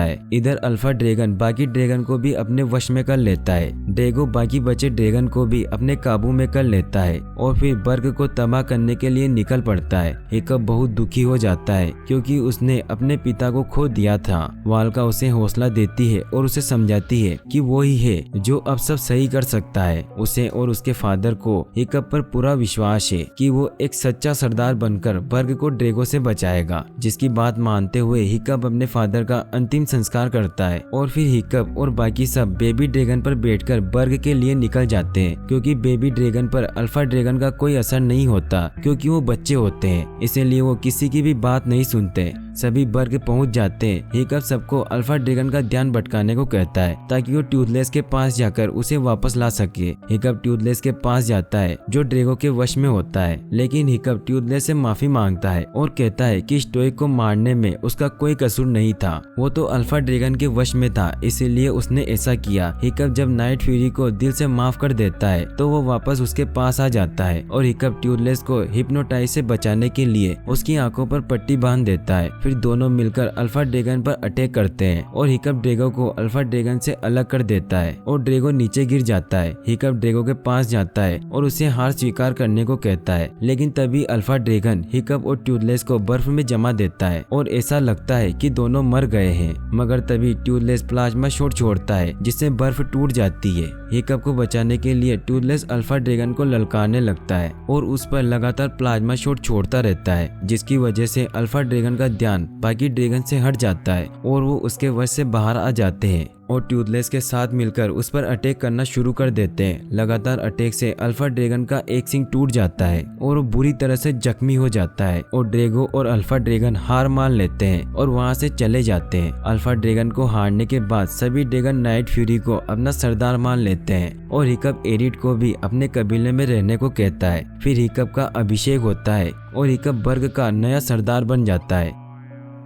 है। इधर अल्फा ड्रैगन बाकी ड्रैगन को भी अपने वश में कर लेता है। ड्रैगो बाकी बचे ड्रैगन को भी अपने काबू में कर लेता है और फिर बर्ग को तबाह करने के लिए निकल पड़ता है। हिकअप बहुत दुखी हो जाता है क्योंकि उसने अपने पिता को खो दिया था। वाल्का उसे हौसला देती है और उसे समझाती है कि वो ही है जो अब सब सही कर सकता है। उसे और उसके फादर को हिकअप पर पूरा विश्वास है कि वो एक सच्चा सरदार बनकर बर्ग को ड्रैगो से बचाएगा। जिसकी बात मानते हुए हिकअप अपने फादर का अंतिम संस्कार करता है और फिर हिकअप और बाकी सब बेबी ड्रैगन पर बैठकर बर्ग के लिए निकल जाते हैं, क्योंकि बेबी ड्रैगन पर अल्फा ड्रैगन का कोई असर नहीं होता क्योंकि वो बच्चे होते हैं, इसीलिए वो किसी की भी बात नहीं सुनते। सभी बर्ग पहुंच जाते हैं। हिकअप सबको अल्फा ड्रैगन का ध्यान भटकाने को कहता है ताकि वो टूथलेस के पास जाकर उसे वापस ला सके। हिकअप टूथलेस के पास जाता है जो ड्रैगो के वश में होता है, लेकिन हिकअप टूथलेस से माफी मांगता है और कहता है कि स्टोइक को मारने में उसका कोई कसूर नहीं था, वो तो अल्फा ड्रैगन के वश में था, इसीलिए उसने ऐसा किया। हिकअप जब नाइट फ्यूरी को दिल से माफ कर देता है तो वो वापस उसके पास आ जाता है और हिकअप टूथलेस को हिप्नोटाइज से बचाने के लिए उसकी आंखों पर पट्टी बांध देता है। फिर दोनों मिलकर अल्फा ड्रैगन पर अटैक करते हैं और हिकअप ड्रैगो को अल्फा ड्रैगन से अलग कर देता है और ड्रैगो नीचे गिर जाता है। हिकअप ड्रैगो के पास जाता है और उसे हार स्वीकार करने को कहता है, लेकिन तभी अल्फा ड्रैगन हिकअप और टूथलेस को बर्फ में जमा देता है और ऐसा लगता है कि दोनों मर गए हैं, मगर तभी टूथलेस प्लाज्मा शॉट छोड़ता है जिससे बर्फ टूट जाती है। हिकअप को बचाने के लिए टूथलेस अल्फा ड्रैगन को ललकारने लगता है और उस पर लगातार प्लाज्मा शॉट छोड़ता रहता है, जिसकी वजह से अल्फा ड्रैगन का ध्यान बाकी ड्रैगन से हट जाता है और वो उसके वश से बाहर आ जाते हैं और टूथलेस के साथ मिलकर उस पर अटैक करना शुरू कर देते हैं। लगातार अटैक से अल्फा ड्रैगन का एक सिंग टूट जाता है और वो बुरी तरह से जख्मी हो जाता है और ड्रैगो और अल्फा ड्रैगन हार मान लेते हैं और वहां से चले जाते हैं। अल्फा ड्रैगन को हारने के बाद सभी ड्रैगन नाइट फ्यूरी को अपना सरदार मान लेते हैं और हिकअप एरिड को भी अपने कबीले में रहने को कहता है। फिर हिकअप का अभिषेक होता है और हिकअप बर्ग का नया सरदार बन जाता है।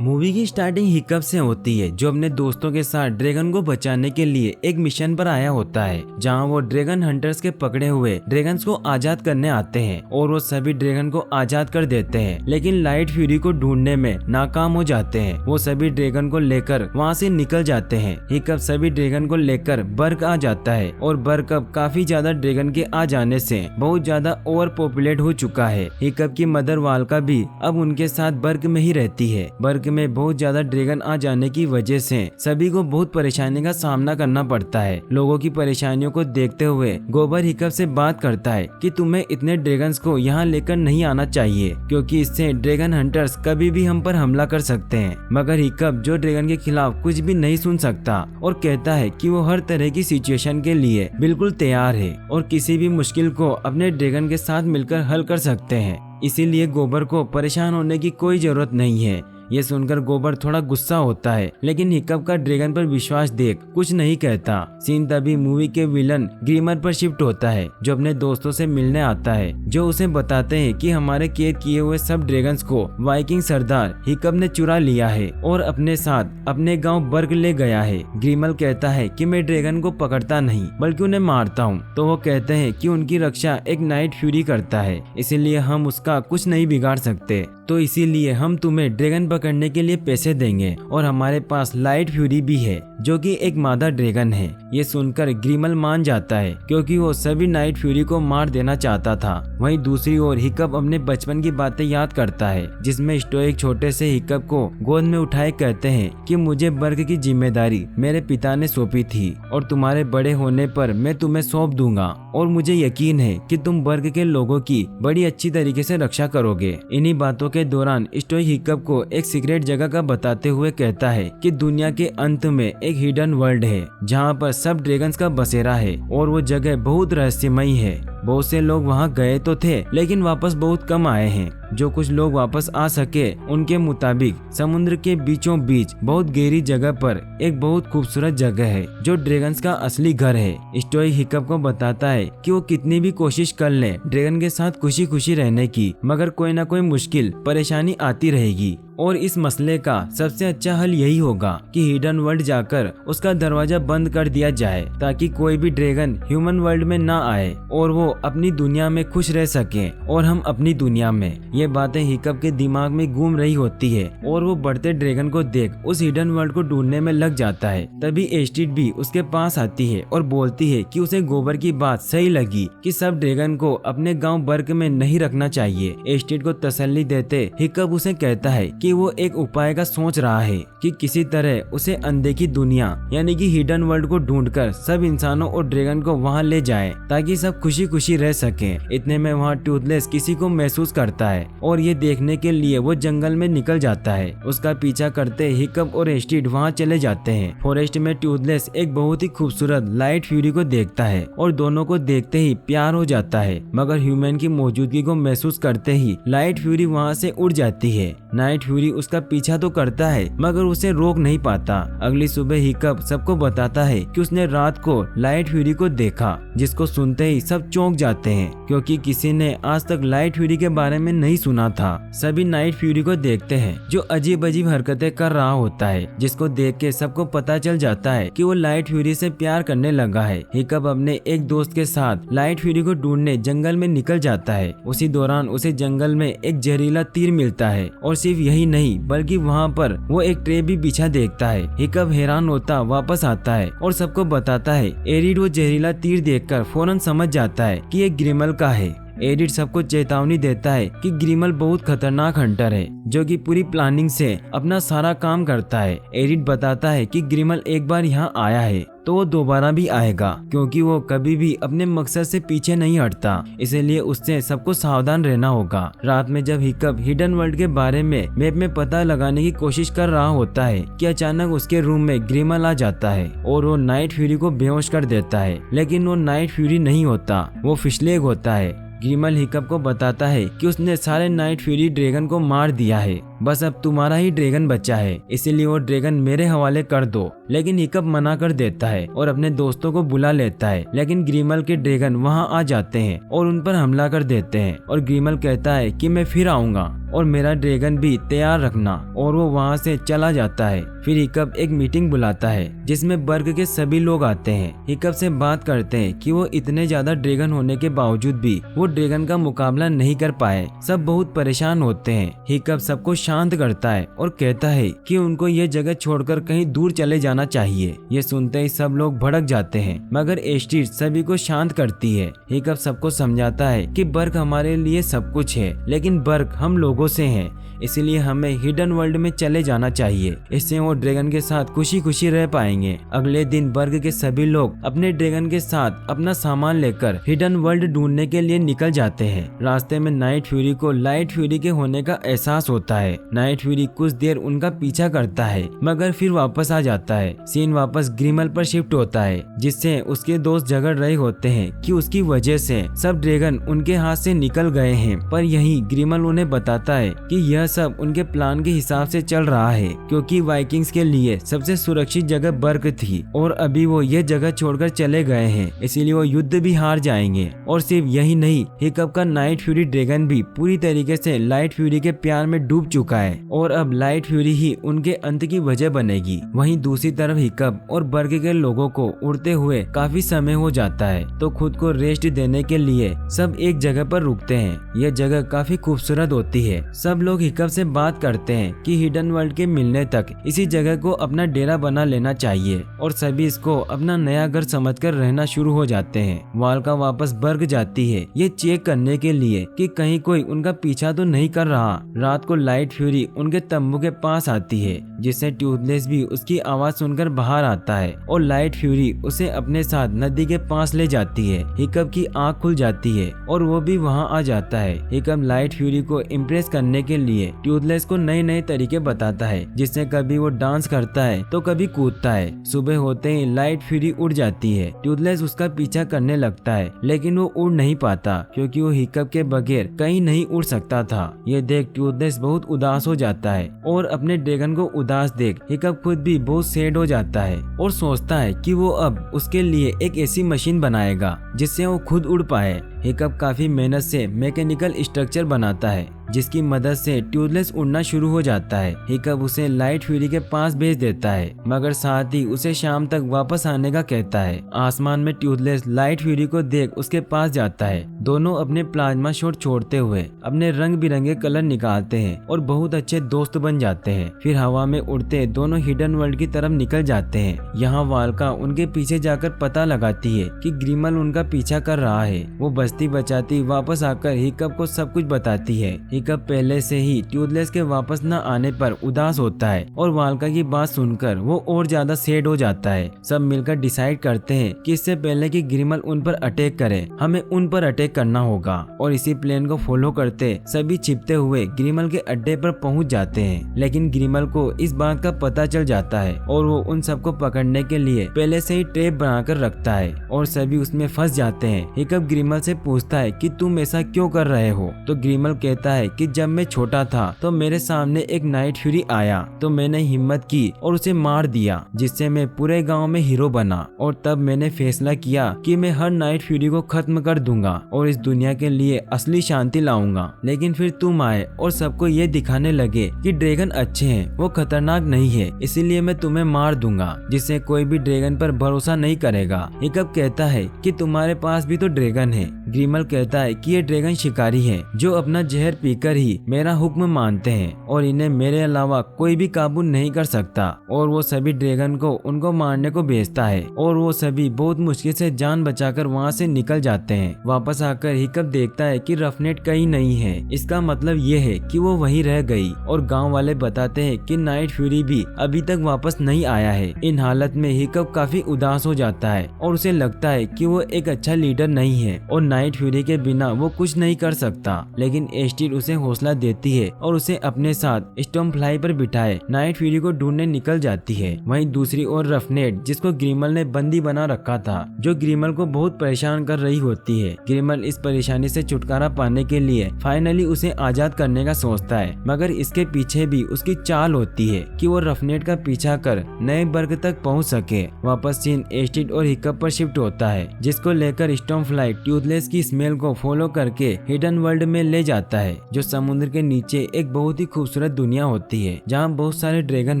मूवी की स्टार्टिंग हिकअप से होती है जो अपने दोस्तों के साथ ड्रैगन को बचाने के लिए एक मिशन पर आया होता है, जहां वो ड्रैगन हंटर्स के पकड़े हुए ड्रैगन्स को आजाद करने आते हैं और वो सभी ड्रैगन को आजाद कर देते हैं, लेकिन लाइट फ्यूरी को ढूंढने में नाकाम हो जाते हैं। वो सभी ड्रैगन को लेकर वहां से निकल जाते हैं। हिकअप सभी ड्रैगन को लेकर बर्ग आ जाता है और बर्ग अब काफी ज्यादा ड्रैगन के आ जाने से बहुत ज्यादा ओवर पॉपुलेट हो चुका है। हिकअप की मदर वाल्का भी अब उनके साथ बर्ग में ही रहती है। बर्ग में बहुत ज्यादा ड्रैगन आ जाने की वजह से सभी को बहुत परेशानी का सामना करना पड़ता है। लोगों की परेशानियों को देखते हुए गोबर हिकअप से बात करता है कि तुम्हें इतने ड्रैगन्स को यहाँ लेकर नहीं आना चाहिए, क्योंकि इससे ड्रैगन हंटर्स कभी भी हम पर हमला कर सकते हैं। मगर हिकअप जो ड्रैगन के खिलाफ कुछ भी नहीं सुन सकता और कहता है कि वो हर तरह की सिचुएशन के लिए बिल्कुल तैयार है और किसी भी मुश्किल को अपने ड्रैगन के साथ मिलकर हल कर सकते हैं। इसीलिए गोबर को परेशान होने की कोई जरूरत नहीं है। ये सुनकर गोबर थोड़ा गुस्सा होता है, लेकिन हिकअप का ड्रैगन पर विश्वास देख कुछ नहीं कहता। सीन तभी मूवी के विलन ग्रीमर पर शिफ्ट होता है, जो अपने दोस्तों से मिलने आता है, जो उसे बताते हैं कि हमारे कैद किए हुए सब ड्रैगन्स को वाइकिंग सरदार हिकअप ने चुरा लिया है और अपने साथ अपने गांव बर्ग ले गया है। ग्रीमर कहता है कि मैं ड्रैगन को पकड़ता नहीं बल्कि उन्हें मारता हूँ। तो वो कहते हैं कि उनकी रक्षा एक नाइट फ्यूरी करता है, इसीलिए हम उसका कुछ नहीं बिगाड़ सकते। तो इसीलिए हम तुम्हें ड्रैगन पकड़ने के लिए पैसे देंगे और हमारे पास लाइट फ्यूरी भी है जो कि एक मादा ड्रैगन है। ये सुनकर ग्रीमल मान जाता है क्योंकि वो सभी नाइट फ्यूरी को मार देना चाहता था। वहीं दूसरी ओर हिकअप अपने बचपन की बातें याद करता है, जिसमें स्टोइक छोटे से हिकअप को गोद में उठाए कहते हैं कि मुझे बर्ग की जिम्मेदारी मेरे पिता ने सौंपी थी और तुम्हारे बड़े होने पर मैं तुम्हें सौंप दूंगा और मुझे यकीन है कि तुम बर्ग के लोगों की बड़ी अच्छी तरीके से रक्षा करोगे। इन्हीं बातों के दौरान स्टोइक हिकअप को एक सीक्रेट जगह का बताते हुए कहता है कि दुनिया के अंत में एक हिडन वर्ल्ड है जहाँ पर सब ड्रैगन्स का बसेरा है और वो जगह बहुत रहस्यमयी है। बहुत से लोग वहाँ गए तो थे लेकिन वापस बहुत कम आए हैं। जो कुछ लोग वापस आ सके उनके मुताबिक समुद्र के बीचों बीच बहुत गहरी जगह पर एक बहुत खूबसूरत जगह है जो ड्रैगन्स का असली घर है। स्टोइक हिकअप को बताता है कि वो कितनी भी कोशिश कर ले ड्रैगन के साथ खुशी खुशी रहने की, मगर कोई ना कोई मुश्किल परेशानी आती रहेगी और इस मसले का सबसे अच्छा हल यही होगा कि हिडन वर्ल्ड जाकर उसका दरवाजा बंद कर दिया जाए ताकि कोई भी ड्रैगन ह्यूमन वर्ल्ड में ना आए और वो अपनी दुनिया में खुश रह सके और हम अपनी दुनिया में। ये बातें हिकअप के दिमाग में घूम रही होती है और वो बढ़ते ड्रैगन को देख उस हिडन वर्ल्ड को ढूंढने में लग जाता है। तभी एस्ट्रिड भी उसके पास आती है और बोलती है कि उसे गोबर की बात सही लगी कि सब ड्रैगन को अपने गाँव बर्ग में नहीं रखना चाहिए। एस्ट्रिड को तसल्ली देते हिकअप उसे कहता है कि वो एक उपाय का सोच रहा है कि किसी तरह उसे अनदेखी दुनिया यानी कि हिडन वर्ल्ड को ढूंढकर सब इंसानों और ड्रैगन को वहां ले जाए ताकि सब खुशी खुशी रह सके। इतने में वहां टूथलेस किसी को महसूस करता है और ये देखने के लिए वो जंगल में निकल जाता है। उसका पीछा करते हिकअप और एस्ट्रिड वहां चले जाते हैं। फॉरेस्ट में टूथलेस एक बहुत ही खूबसूरत लाइट फ्यूरी को देखता है और दोनों को देखते ही प्यार हो जाता है, मगर ह्यूमन की मौजूदगी को महसूस करते ही लाइट फ्यूरी वहां से उड़ जाती है। नाइट फ्यूरी उसका पीछा तो करता है मगर उसे रोक नहीं पाता। अगली सुबह हिकअप सबको बताता है कि उसने रात को लाइट फ्यूरी को देखा, जिसको सुनते ही सब चौंक जाते हैं क्योंकि किसी ने आज तक लाइट फ्यूरी के बारे में नहीं सुना था। सभी नाइट फ्यूरी को देखते हैं जो अजीब अजीब हरकतें कर रहा होता है, जिसको देख के सबको पता चल जाता है कि वो लाइट फ्यूरी से प्यार करने लगा है। हिकअप अपने एक दोस्त के साथ लाइट फ्यूरी को ढूंढने जंगल में निकल जाता है। उसी दौरान उसे जंगल में एक जहरीला तीर मिलता है और सिर्फ यही नहीं बल्कि वहाँ पर वो एक ट्रे भी बिछा देखता है। हिकअप हैरान होता वापस आता है और सबको बताता है। एरिड वो जहरीला तीर देखकर फौरन समझ जाता है कि ये ग्रिमल का है। एरिड सबको चेतावनी देता है कि ग्रिमल बहुत खतरनाक हंटर है जो कि पूरी प्लानिंग से अपना सारा काम करता है। एरिड बताता है कि ग्रिमल एक बार यहाँ आया है तो वो दोबारा भी आएगा क्योंकि वो कभी भी अपने मकसद से पीछे नहीं हटता, इसलिए उससे सबको सावधान रहना होगा। रात में जब हिकअप हिडन वर्ल्ड के बारे में मैप में पता लगाने की कोशिश कर रहा होता है कि अचानक उसके रूम में ग्रिमल आ जाता है और वो नाइट फ्यूरी को बेहोश कर देता है, लेकिन वो नाइट फ्यूरी नहीं होता, वो फिशलेग होता है। ग्रिमल हिकअप को बताता है कि उसने सारे नाइट फ्यूरी ड्रैगन को मार दिया है, बस अब तुम्हारा ही ड्रैगन बचा है, इसीलिए वो ड्रैगन मेरे हवाले कर दो। लेकिन हिकअप मना कर देता है और अपने दोस्तों को बुला लेता है, लेकिन ग्रिमल के ड्रैगन वहां आ जाते हैं और उन पर हमला कर देते हैं और ग्रिमल कहता है कि मैं फिर आऊंगा और मेरा ड्रैगन भी तैयार रखना, और वो वहां से चला जाता है। फिर हिकअप एक मीटिंग बुलाता है जिसमें बर्ग के सभी लोग आते हैं। हिकअप से बात करते हैं कि वो इतने ज्यादा ड्रैगन होने के बावजूद भी वो ड्रैगन का मुकाबला नहीं कर पाए। सब बहुत परेशान होते हैं। हिकअप सबको शांत करता है और कहता है कि उनको ये जगह छोड़कर कहीं दूर चले जाना चाहिए। ये सुनते ही सब लोग भड़क जाते हैं, मगर एस्ट्रिड सभी को शांत करती है। हिकअप सबको समझाता है कि बर्ग हमारे लिए सब कुछ है, लेकिन बर्ग हम लोगों से हैं, इसलिए हमें हिडन वर्ल्ड में चले जाना चाहिए। इससे वो ड्रैगन के साथ खुशी खुशी रह पाएंगे। अगले दिन बर्ग के सभी लोग अपने ड्रैगन के साथ अपना सामान लेकर हिडन वर्ल्ड ढूंढने के लिए निकल जाते हैं। रास्ते में नाइट फ्यूरी को लाइट फ्यूरी के होने का एहसास होता है। नाइट फ्यूरी कुछ देर उनका पीछा करता है मगर फिर वापस आ जाता है। सीन वापस ग्रिमल पर शिफ्ट होता है, जिससे उसके दोस्त झगड़ रहे होते हैं कि उसकी वजह से सब ड्रैगन उनके हाथ से निकल गए हैं। पर यही ग्रिमल उन्हें बताता है कि यह सब उनके प्लान के हिसाब से चल रहा है, क्योंकि वाइकिंग्स के लिए सबसे सुरक्षित जगह बर्ग थी और अभी वो ये जगह छोड़कर चले गए हैं, इसीलिए वो युद्ध भी हार जाएंगे। और सिर्फ यही नहीं, हिकअप का नाइट फ्यूरी ड्रैगन भी पूरी तरीके से लाइट फ्यूरी के प्यार में डूब चुका है और अब लाइट फ्यूरी ही उनके अंत की वजह बनेगी। वहीं दूसरी तरफ हिकअप और बर्ग के लोगों को उड़ते हुए काफी समय हो जाता है, तो खुद को रेस्ट देने के लिए सब एक जगह पर रुकते हैं। यह जगह काफी खूबसूरत होती है। सब लोग हिकअप से बात करते हैं कि हिडन वर्ल्ड के मिलने तक इसी जगह को अपना डेरा बना लेना चाहिए और सभी इसको अपना नया घर समझकर रहना शुरू हो जाते हैं। वाल्का वापस बर्ग जाती है ये चेक करने के लिए कि कहीं कोई उनका पीछा तो नहीं कर रहा। रात को लाइट फ्यूरी उनके तंबू के पास आती है, जिससे टूथलेस भी उसकी आवाज सुनकर बाहर आता है और लाइट फ्यूरी उसे अपने साथ नदी के पास ले जाती है। हिकअप की आंख खुल जाती है और वो भी वहाँ आ जाता है। हिकअप लाइट फ्यूरी को इम्प्रेस करने के लिए टूथलेस को नए नए तरीके बताता है, जिससे कभी वो डांस करता है तो कभी कूदता है। सुबह होते ही लाइट फ्यूरी उड़ जाती है। टूथलेस उसका पीछा करने लगता है, लेकिन वो उड़ नहीं पाता क्योंकि वो हिकअप के बगैर कहीं नहीं उड़ सकता था। ये देख टूथलेस बहुत उदास हो जाता है और अपने ड्रैगन को उदास देख हिकअप खुद भी बहुत सैड हो जाता है और सोचता है कि वो अब उसके लिए एक ऐसी मशीन बनाएगा जिससे वो खुद उड़ पाए। हिकअप काफी मेहनत से मैकेनिकल स्ट्रक्चर बनाता है, जिसकी मदद से टूथलेस उड़ना शुरू हो जाता है। हिकअप उसे लाइट फ्यूरी के पास भेज देता है, मगर साथ ही उसे शाम तक वापस आने का कहता है। आसमान में टूथलेस लाइट फ्यूरी को देख उसके पास जाता है। दोनों अपने प्लाज्मा शॉट छोड़ते हुए अपने रंग बिरंगे कलर निकालते हैं और बहुत अच्छे दोस्त बन जाते हैं। फिर हवा में उड़ते दोनों हिडन वर्ल्ड की तरफ निकल जाते हैं। यहाँ वाल्का उनके पीछे जाकर पता लगाती है कि ग्रिमल उनका पीछा कर रहा है। वो बचती बचाती वापस आकर हिकअप को सब कुछ बताती है। हिकअप पहले से ही टूथलेस के वापस न आने पर उदास होता है और वाल्का की बात सुनकर वो और ज्यादा सैड हो जाता है। सब मिलकर डिसाइड करते हैं कि इससे पहले कि ग्रिमल उन पर अटैक करे, हमें उन पर अटैक करना होगा और इसी प्लान को फॉलो करते सभी छिपते हुए ग्रिमल के अड्डे पर पहुंच जाते हैं। लेकिन ग्रिमल को इस बात का पता चल जाता है और वो उन सबको पकड़ने के लिए पहले से ही ट्रैप बनाकर रखता है और सभी उसमें फंस जाते हैं। हिकअप ग्रिमल से पूछता है कि तुम ऐसा क्यों कर रहे हो, तो ग्रिमल कहता है कि जब मैं छोटा था तो मेरे सामने एक नाइट फ्यूरी आया तो मैंने हिम्मत की और उसे मार दिया, जिससे मैं पूरे गांव में हीरो बना और तब मैंने फैसला किया कि मैं हर नाइट फ्यूरी को खत्म कर दूंगा और इस दुनिया के लिए असली शांति लाऊंगा। लेकिन फिर तुम आए और सबको ये दिखाने लगे कि ड्रैगन अच्छे हैं, वो खतरनाक नहीं है, इसीलिए मैं तुम्हें मार दूंगा, जिससे कोई भी ड्रैगन पर भरोसा नहीं करेगा। हिकअप कहता है कि तुम्हारे पास भी तो ड्रैगन है। ग्रिमल कहता है कि ये ड्रैगन शिकारी है जो अपना जहर पीकर ही मेरा हुक्म मानते हैं और इन्हें मेरे अलावा कोई भी काबू नहीं कर सकता। और वो सभी ड्रैगन को उनको मारने को भेजता है और वो सभी बहुत मुश्किल से जान बचाकर वहाँ से निकल जाते हैं। वापस आकर हिकअप देखता है कि रफनेट कहीं नहीं है। इसका मतलब ये है कि वो वहीं रह गई और गाँव वाले बताते हैं कि नाइट फ्यूरी भी अभी तक वापस नहीं आया है। इन हालत में हिकअप काफी उदास हो जाता है और उसे लगता है कि वो एक अच्छा लीडर नहीं है और नाइट फ्यूरी के बिना वो कुछ नहीं कर सकता। लेकिन एस्टिड उसे हौसला देती है और उसे अपने साथ स्टॉर्मफ्लाई पर बिठाए नाइट फ्यूरी को ढूंढने निकल जाती है। वहीं दूसरी ओर रफनेट, जिसको ग्रिमल ने बंदी बना रखा था, जो ग्रिमल को बहुत परेशान कर रही होती है। ग्रिमल इस परेशानी से छुटकारा पाने के लिए फाइनली उसे आजाद करने का सोचता है, मगर इसके पीछे भी उसकी चाल होती है कि वो रफनेट का पीछा कर नए बर्ग तक पहुंच सके। वापस सीन एस्टिड और हिकअप पर शिफ्ट होता है, जिसको लेकर स्टॉर्मफ्लाई टूथलेस की स्मेल को फॉलो करके हिडन वर्ल्ड में ले जाता है, जो समुद्र के नीचे एक बहुत ही खूबसूरत दुनिया होती है, जहाँ बहुत सारे ड्रैगन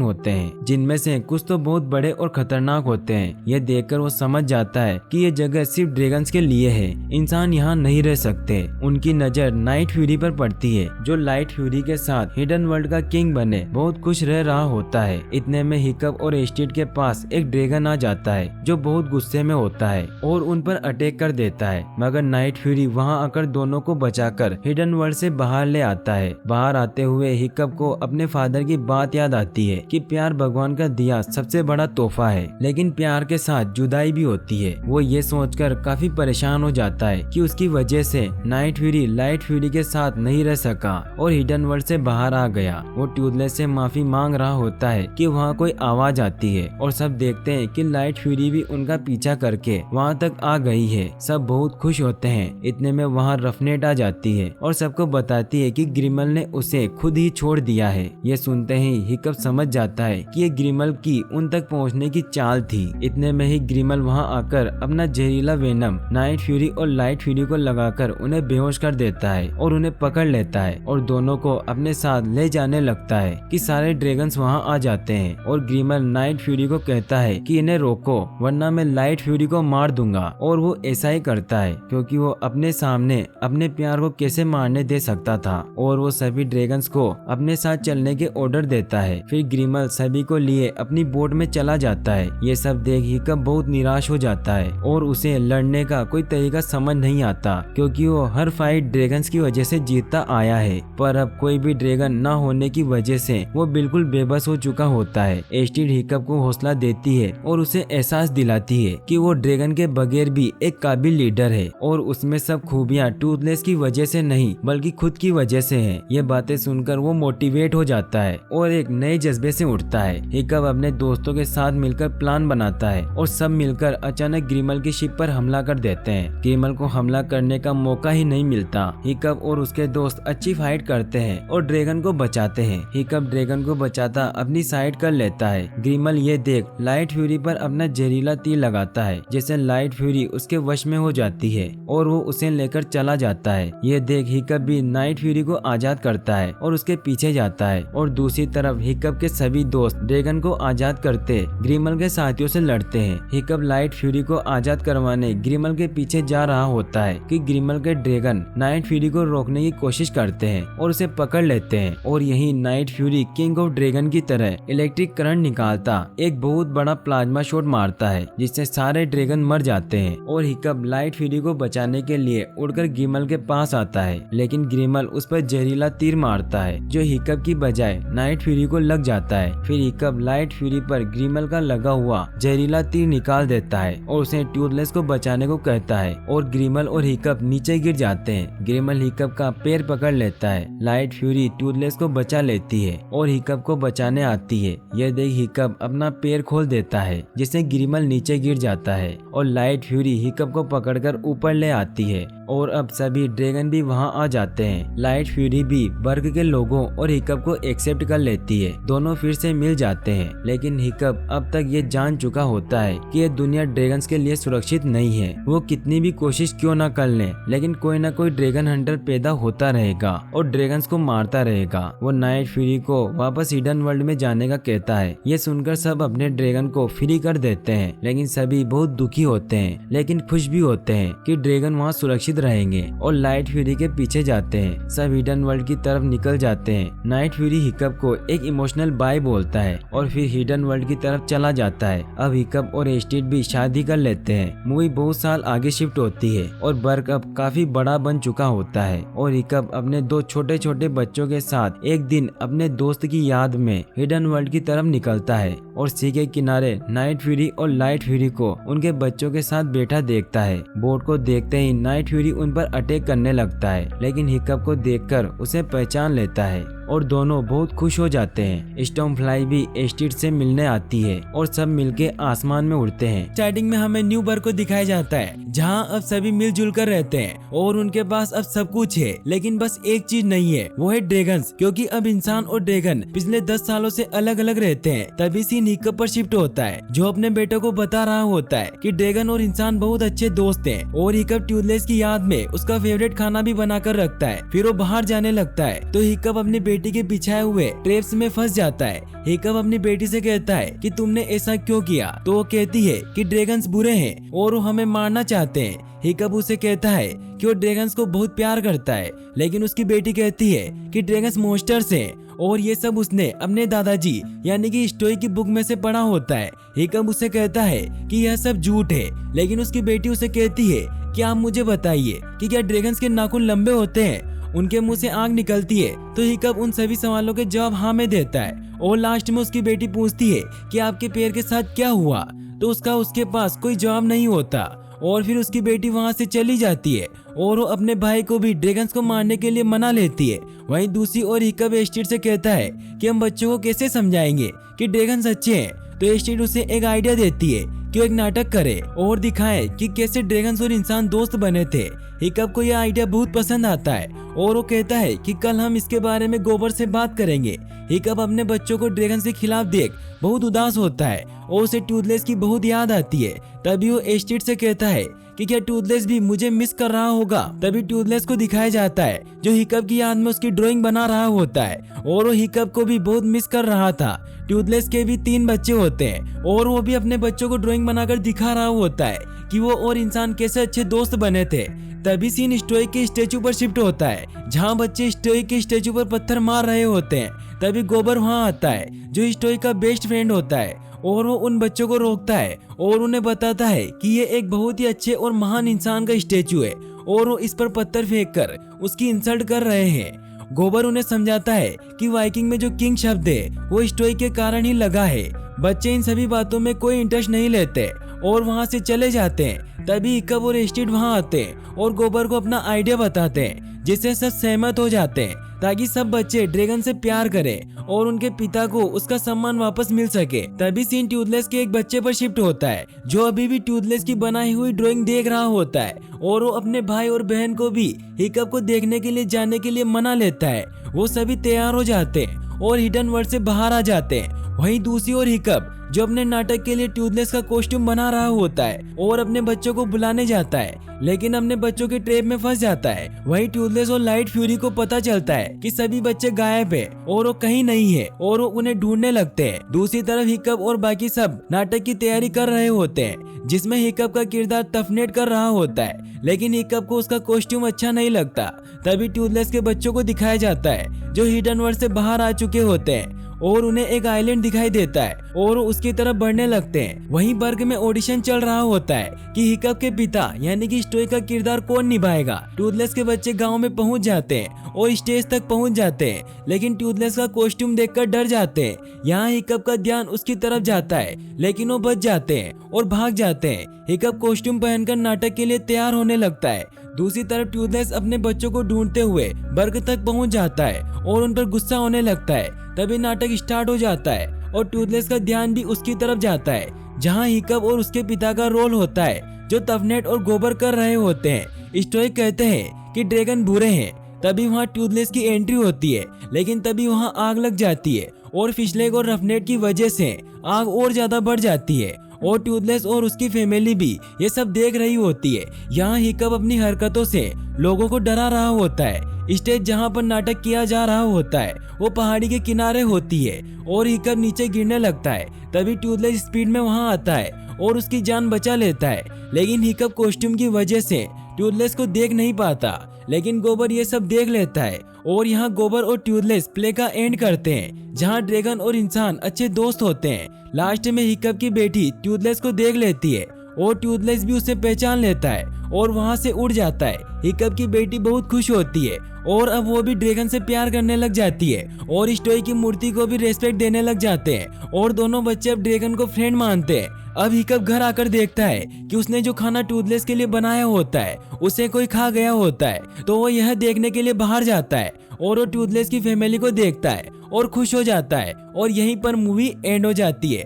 होते हैं, जिनमें से कुछ तो बहुत बड़े और खतरनाक होते हैं। ये देखकर वो समझ जाता है कि ये जगह सिर्फ ड्रैगन्स के लिए है, इंसान यहाँ नहीं रह सकते। उनकी नजर नाइट फ्यूरी पर पड़ती है, जो लाइट फ्यूरी के साथ हिडन वर्ल्ड का किंग बने बहुत खुश रह रहा होता है। इतने में हिकअप और एस्टिड के पास एक ड्रैगन आ जाता है, जो बहुत गुस्से में होता है और उन पर अटैक कर देता है, मगर नाइट फ्यूरी वहाँ आकर दोनों को बचाकर हिडन वर्ल्ड से बाहर ले आता है। बाहर आते हुए हिकअप को अपने फादर की बात याद आती है कि प्यार भगवान का दिया सबसे बड़ा तोहफा है, लेकिन प्यार के साथ जुदाई भी होती है। वो ये सोचकर काफी परेशान हो जाता है कि उसकी वजह से नाइट फ्यूरी लाइट फ्यूरी के साथ नहीं रह सका और हिडन वर्ल्ड से बाहर आ गया। वो टूथलेस से माफी मांग रहा होता है कि वहाँ कोई आवाज आती है और सब देखते हैं कि लाइट फ्यूरी भी उनका पीछा करके वहाँ तक आ गई है। सब बहुत खुश होते हैं। इतने में वहाँ रफनेट आ जाती है और सबको बताती है कि ग्रिमल ने उसे खुद ही छोड़ दिया है। ये सुनते ही हिकअप समझ जाता है कि ये ग्रिमल की उन तक पहुँचने की चाल थी। इतने में ही ग्रिमल वहाँ आकर अपना जहरीला वेनम नाइट फ्यूरी और लाइट फ्यूरी को लगाकर उन्हें बेहोश कर देता है और उन्हें पकड़ लेता है और दोनों को अपने साथ ले जाने लगता है कि सारे ड्रैगन्स वहाँ आ जाते हैं और ग्रिमल नाइट फ्यूरी को कहता है कि इन्हें रोको वरना मैं लाइट फ्यूरी को मार दूंगा। और वो ऐसा ही करता है क्योंकि क्योंकि वो अपने सामने अपने प्यार को कैसे मारने दे सकता था और वो सभी ड्रैगन्स को अपने साथ चलने के ऑर्डर देता है। फिर ग्रिमल सभी को लिए अपनी बोट में चला जाता है। ये सब देख हिकअप बहुत निराश हो जाता है और उसे लड़ने का कोई तरीका समझ नहीं आता, क्योंकि वो हर फाइट ड्रैगन्स की वजह से जीतता आया है, पर अब कोई भी ड्रैगन न होने की वजह से वो बिल्कुल बेबस हो चुका होता है। एस्टिड हिकअप को हौसला देती है और उसे एहसास दिलाती है कि वो ड्रैगन के बगैर भी एक काबिल लीडर है और उसमें सब खूबियां टूथलेस की वजह से नहीं बल्कि खुद की वजह से है। ये बातें सुनकर वो मोटिवेट हो जाता है और एक नए जज्बे से उठता है। हिकअप अपने दोस्तों के साथ मिलकर प्लान बनाता है और सब मिलकर अचानक ग्रिमल की शिप पर हमला कर देते हैं। ग्रिमल को हमला करने का मौका ही नहीं मिलता। हिकअप और उसके दोस्त अच्छी फाइट करते हैं और ड्रैगन को बचाते हैं। हिकअप ड्रैगन को बचाता अपनी साइड कर लेता है। ग्रिमल ये देख लाइट फ्यूरी पर अपना जहरीला तीर लगाता है, जिससे लाइट फ्यूरी उसके वश में हो जाती है और वो उसे लेकर चला जाता है। ये देख हिकअप भी नाइट फ्यूरी को आजाद करता है और उसके पीछे जाता है और दूसरी तरफ हिकअप के सभी दोस्त ड्रैगन को आजाद करते ग्रिमल के साथियों से लड़ते हैं। हिकअप लाइट फ्यूरी को आजाद करवाने ग्रिमल के पीछे जा रहा होता है कि ग्रिमल के ड्रैगन नाइट फ्यूरी को रोकने की कोशिश करते हैं और उसे पकड़ लेते हैं और यही night fury king of dragon की तरह इलेक्ट्रिक करंट निकालता एक बहुत बड़ा प्लाज्मा शॉट मारता है, जिससे सारे ड्रैगन मर जाते हैं और हिकअप लाइट फ्यूरी को बचाने के लिए उड़कर ग्रिमल के पास आता है, लेकिन ग्रिमल उस पर जहरीला तीर मारता है जो हिकअप की बजाय नाइट फ्यूरी को लग जाता है। फिर हिकअप लाइट फ्यूरी पर ग्रिमल का लगा हुआ जहरीला तीर निकाल देता है और उसे टूथलेस को बचाने को कहता है और ग्रिमल और हिकअप नीचे गिर जाते हैं। ग्रिमल हिकअप का पैर पकड़ लेता है। लाइट फ्यूरी टूथलेस को बचा लेती है और हिकअप को बचाने आती है। यह देख हिकअप अपना पैर खोल देता है, जिससे ग्रिमल नीचे गिर जाता है और लाइट फ्यूरी हिकअप को पकड़कर ऊपर ले आती है और अब सभी ड्रैगन भी वहां आ जाते हैं। लाइट फ्यूरी भी बर्ग के लोगों और हिकअप को एक्सेप्ट कर लेती है। दोनों फिर से मिल जाते हैं, लेकिन हिकअप अब तक ये जान चुका होता है कि ये दुनिया ड्रैगन्स के लिए सुरक्षित नहीं है। वो कितनी भी कोशिश क्यों ना कर ले, लेकिन कोई ना कोई ड्रैगन हंटर पैदा होता रहेगा और ड्रैगन्स को मारता रहेगा। वो नाइट फ्यूरी को वापस हिडन वर्ल्ड में जाने का कहता है। ये सुनकर सब अपने ड्रैगन को फ्री कर देते हैं, लेकिन सभी बहुत दुखी होते हैं लेकिन खुश भी होते हैं कि ड्रैगन वहाँ सुरक्षित रहेंगे और लाइट फ्यूरी के पीछे जाते हैं। सब हिडन वर्ल्ड की तरफ निकल जाते हैं। नाइट फ्यूरी हिकअप को एक इमोशनल बाय बोलता है और फिर हिडन वर्ल्ड की तरफ चला जाता है। अब हिकअप और एस्टिड भी शादी कर लेते हैं। मूवी बहुत साल आगे शिफ्ट होती है और बर्ग अब काफी बड़ा बन चुका होता है और हिकअप अपने दो छोटे छोटे बच्चों के साथ एक दिन अपने दोस्त की याद में हिडन वर्ल्ड की तरफ निकलता है और सी के किनारे नाइट फ्यूरी और लाइट फ्यूरी को उनके बच्चों के साथ बैठा देखता है। बोट को देखते ही नाइट फ्यूरी उन पर अटैक करने लगता है, लेकिन हिकअप को देखकर उसे पहचान लेता है और दोनों बहुत खुश हो जाते हैं। स्टॉर्मफ्लाई भी एस्टिड से मिलने आती है और सब मिलके आसमान में उड़ते हैं। स्टार्टिंग में हमें न्यू बर्ग को दिखाया जाता है, जहां अब सभी मिलजुल कर रहते हैं और उनके पास अब सब कुछ है, लेकिन बस एक चीज नहीं है, वो है ड्रैगन्स। क्योंकि अब इंसान और ड्रैगन पिछले 10 सालों से अलग अलग रहते हैं। तभी सीन हिकअप पर शिफ्ट होता है, जो अपने बेटे को बता रहा होता है कि ड्रैगन और इंसान बहुत अच्छे दोस्त हैं और हिकअप टूथलेस की याद में उसका फेवरेट खाना भी बनाकर रखता है। फिर वो बाहर जाने लगता है तो हिकअप अपनी बेटी के बिछाए हुए ट्रैप्स में फंस जाता है। हिकअप अपनी बेटी से कहता है कि तुमने ऐसा क्यों किया, तो वो कहती है कि ड्रैगन्स बुरे हैं और वो हमें मारना चाहते हैं। हिकअप उसे कहता है कि वो ड्रैगन्स को बहुत प्यार करता है, लेकिन उसकी बेटी कहती है कि ड्रैगन्स मॉन्स्टर्स हैं और ये सब उसने अपने दादाजी यानी कि स्टोई की बुक में से पढ़ा होता है। हिकअप उसे कहता है कि यह सब झूठ है, लेकिन उसकी बेटी उसे कहती है कि आप मुझे बताइए कि क्या ड्रैगन्स के नाखून लंबे होते हैं। उनके मुंह से आग निकलती है तो हिकअप उन सभी सवालों के जवाब हाँ में देता है और लास्ट में उसकी बेटी पूछती है कि आपके पैर के साथ क्या हुआ, तो उसके पास कोई जवाब नहीं होता और फिर उसकी बेटी वहां से चली जाती है और वो अपने भाई को भी ड्रैगन्स को मारने के लिए मना लेती है। वहीं दूसरी ओर हिकअप एस्टिड से कहता है कि हम बच्चों को कैसे समझाएंगे कि ड्रैगन्स अच्छे हैं, तो एस्टिड उसे एक आइडिया देती है कि वो एक नाटक करे और दिखाए कि कैसे ड्रैगन्स और इंसान दोस्त बने थे। हिकअप को यह आइडिया बहुत पसंद आता है और वो कहता है कि कल हम इसके बारे में गोबर से बात करेंगे। हिकअप अपने बच्चों को ड्रैगन के खिलाफ देख बहुत उदास होता है और उसे टूथलेस की बहुत याद आती है। तभी वो एस्टिड से कहता है कि क्या टूथलेस भी मुझे मिस कर रहा होगा। तभी टूथलेस को दिखाया जाता है जो हिकअप की याद में उसकी ड्राइंग बना रहा होता है और वो हिकअप को भी बहुत मिस कर रहा था। टूथलेस के भी 3 बच्चे होते हैं और वो भी अपने बच्चों को ड्राइंग बनाकर दिखा रहा होता है कि वो और इंसान कैसे अच्छे दोस्त बने थे। तभी सीन स्टोइक के स्टेचू पर शिफ्ट होता है जहाँ बच्चे स्टोइक के स्टेचू पर पत्थर मार रहे होते हैं। तभी गोबर वहाँ आता है जो स्टोइक का बेस्ट फ्रेंड होता है और वो उन बच्चों को रोकता है और उन्हें बताता है कि ये एक बहुत ही अच्छे और महान इंसान का स्टेचू है और वो इस पर पत्थर फेंक कर उसकी इंसल्ट कर रहे हैं। गोबर उन्हें समझाता है कि वाइकिंग में जो किंग शब्द है वो स्टोइक के कारण ही लगा है। बच्चे इन सभी बातों में कोई इंटरेस्ट नहीं लेते और वहाँ से चले जाते हैं। तभी हिकअप और एस्टिड वहाँ आते हैं और गोबर को अपना आइडिया बताते हैं जिससे सब सहमत हो जाते हैं ताकि सब बच्चे ड्रैगन से प्यार करें और उनके पिता को उसका सम्मान वापस मिल सके। तभी सीन टूथलेस के एक बच्चे पर शिफ्ट होता है जो अभी भी टूथलेस की बनाई हुई ड्राइंग देख रहा होता है और वो अपने भाई और बहन को भी हिकअप को देखने के लिए जाने के लिए मना लेता है। वो सभी तैयार हो जाते हैं और हिडन वर्ल्ड से बाहर आ जाते हैं। वहीं दूसरी ओर हिकअप जो अपने नाटक के लिए टूथलेस का कॉस्ट्यूम बना रहा होता है और अपने बच्चों को बुलाने जाता है लेकिन अपने बच्चों के ट्रैप में फंस जाता है। वहीं टूथलेस और लाइट फ्यूरी को पता चलता है कि सभी बच्चे गायब है और वो कहीं नहीं है और वो उन्हें ढूंढने लगते हैं। दूसरी तरफ हिकअप और बाकी सब नाटक की तैयारी कर रहे होते हैं जिसमें हिकअप का किरदार टफनेट कर रहा होता है लेकिन हिकअप को उसका कॉस्ट्यूम अच्छा नहीं लगता। तभी टूथलेस के बच्चों को दिखाया जाता है जो हिडन वर्ल्ड से बाहर आ चुके होते हैं और उन्हें एक आइलैंड दिखाई देता है और उसकी तरफ बढ़ने लगते हैं। वहीं बर्ग में ऑडिशन चल रहा होता है कि हिकअप के पिता यानी कि स्टोइक का किरदार कौन निभाएगा। टूथलेस के बच्चे गांव में पहुंच जाते हैं और स्टेज तक पहुंच जाते हैं लेकिन टूथलेस का कॉस्ट्यूम देखकर डर जाते हैं। यहाँ हिकअप का ध्यान उसकी तरफ जाता है लेकिन वो बच जाते हैं और भाग जाते हैं। हिकअप कॉस्ट्यूम पहनकर नाटक के लिए तैयार होने लगता है। दूसरी तरफ टूथलेस अपने बच्चों को ढूंढते हुए बर्ग तक पहुंच जाता है और उन पर गुस्सा होने लगता है। तभी नाटक स्टार्ट हो जाता है और टूथलेस का ध्यान भी उसकी तरफ जाता है जहां हिकअप और उसके पिता का रोल होता है जो टफनेट और गोबर कर रहे होते हैं। स्टोइक कहते हैं कि ड्रैगन बुरे हैं। तभी वहां टूथलेस की एंट्री होती है लेकिन तभी वहां आग लग जाती है और फिशलेग और रफनेट की वजह से आग और ज्यादा बढ़ जाती है और टूथलेस और उसकी फैमिली भी ये सब देख रही होती है। यहाँ हिकअप अपनी हरकतों से लोगों को डरा रहा होता है। स्टेज जहाँ पर नाटक किया जा रहा होता है वो पहाड़ी के किनारे होती है और हिकअप नीचे गिरने लगता है। तभी टूथलेस स्पीड में वहाँ आता है और उसकी जान बचा लेता है लेकिन हिकअप कॉस्ट्यूम की वजह से टूथलेस को देख नहीं पाता लेकिन गोबर ये सब देख लेता है और यहाँ गोबर और टूथलेस प्ले का एंड करते हैं जहाँ ड्रैगन और इंसान अच्छे दोस्त होते हैं। लास्ट में हिकअप की बेटी टूथलेस को देख लेती है और टूथलेस भी उसे पहचान लेता है और वहाँ से उड़ जाता है। हिकअप की बेटी बहुत खुश होती है और अब वो भी ड्रैगन से प्यार करने लग जाती है और स्टोइक की मूर्ति को भी रेस्पेक्ट देने लग जाते हैं और दोनों बच्चे अब ड्रैगन को फ्रेंड मानते हैं। अब हिकअप घर आकर देखता है कि उसने जो खाना टूथलेस के लिए बनाया होता है उसे कोई खा गया होता है तो वो यह देखने के लिए बाहर जाता है और वो टूथलेस की फैमिली को देखता है और खुश हो जाता है और यहीं पर मूवी एंड हो जाती है।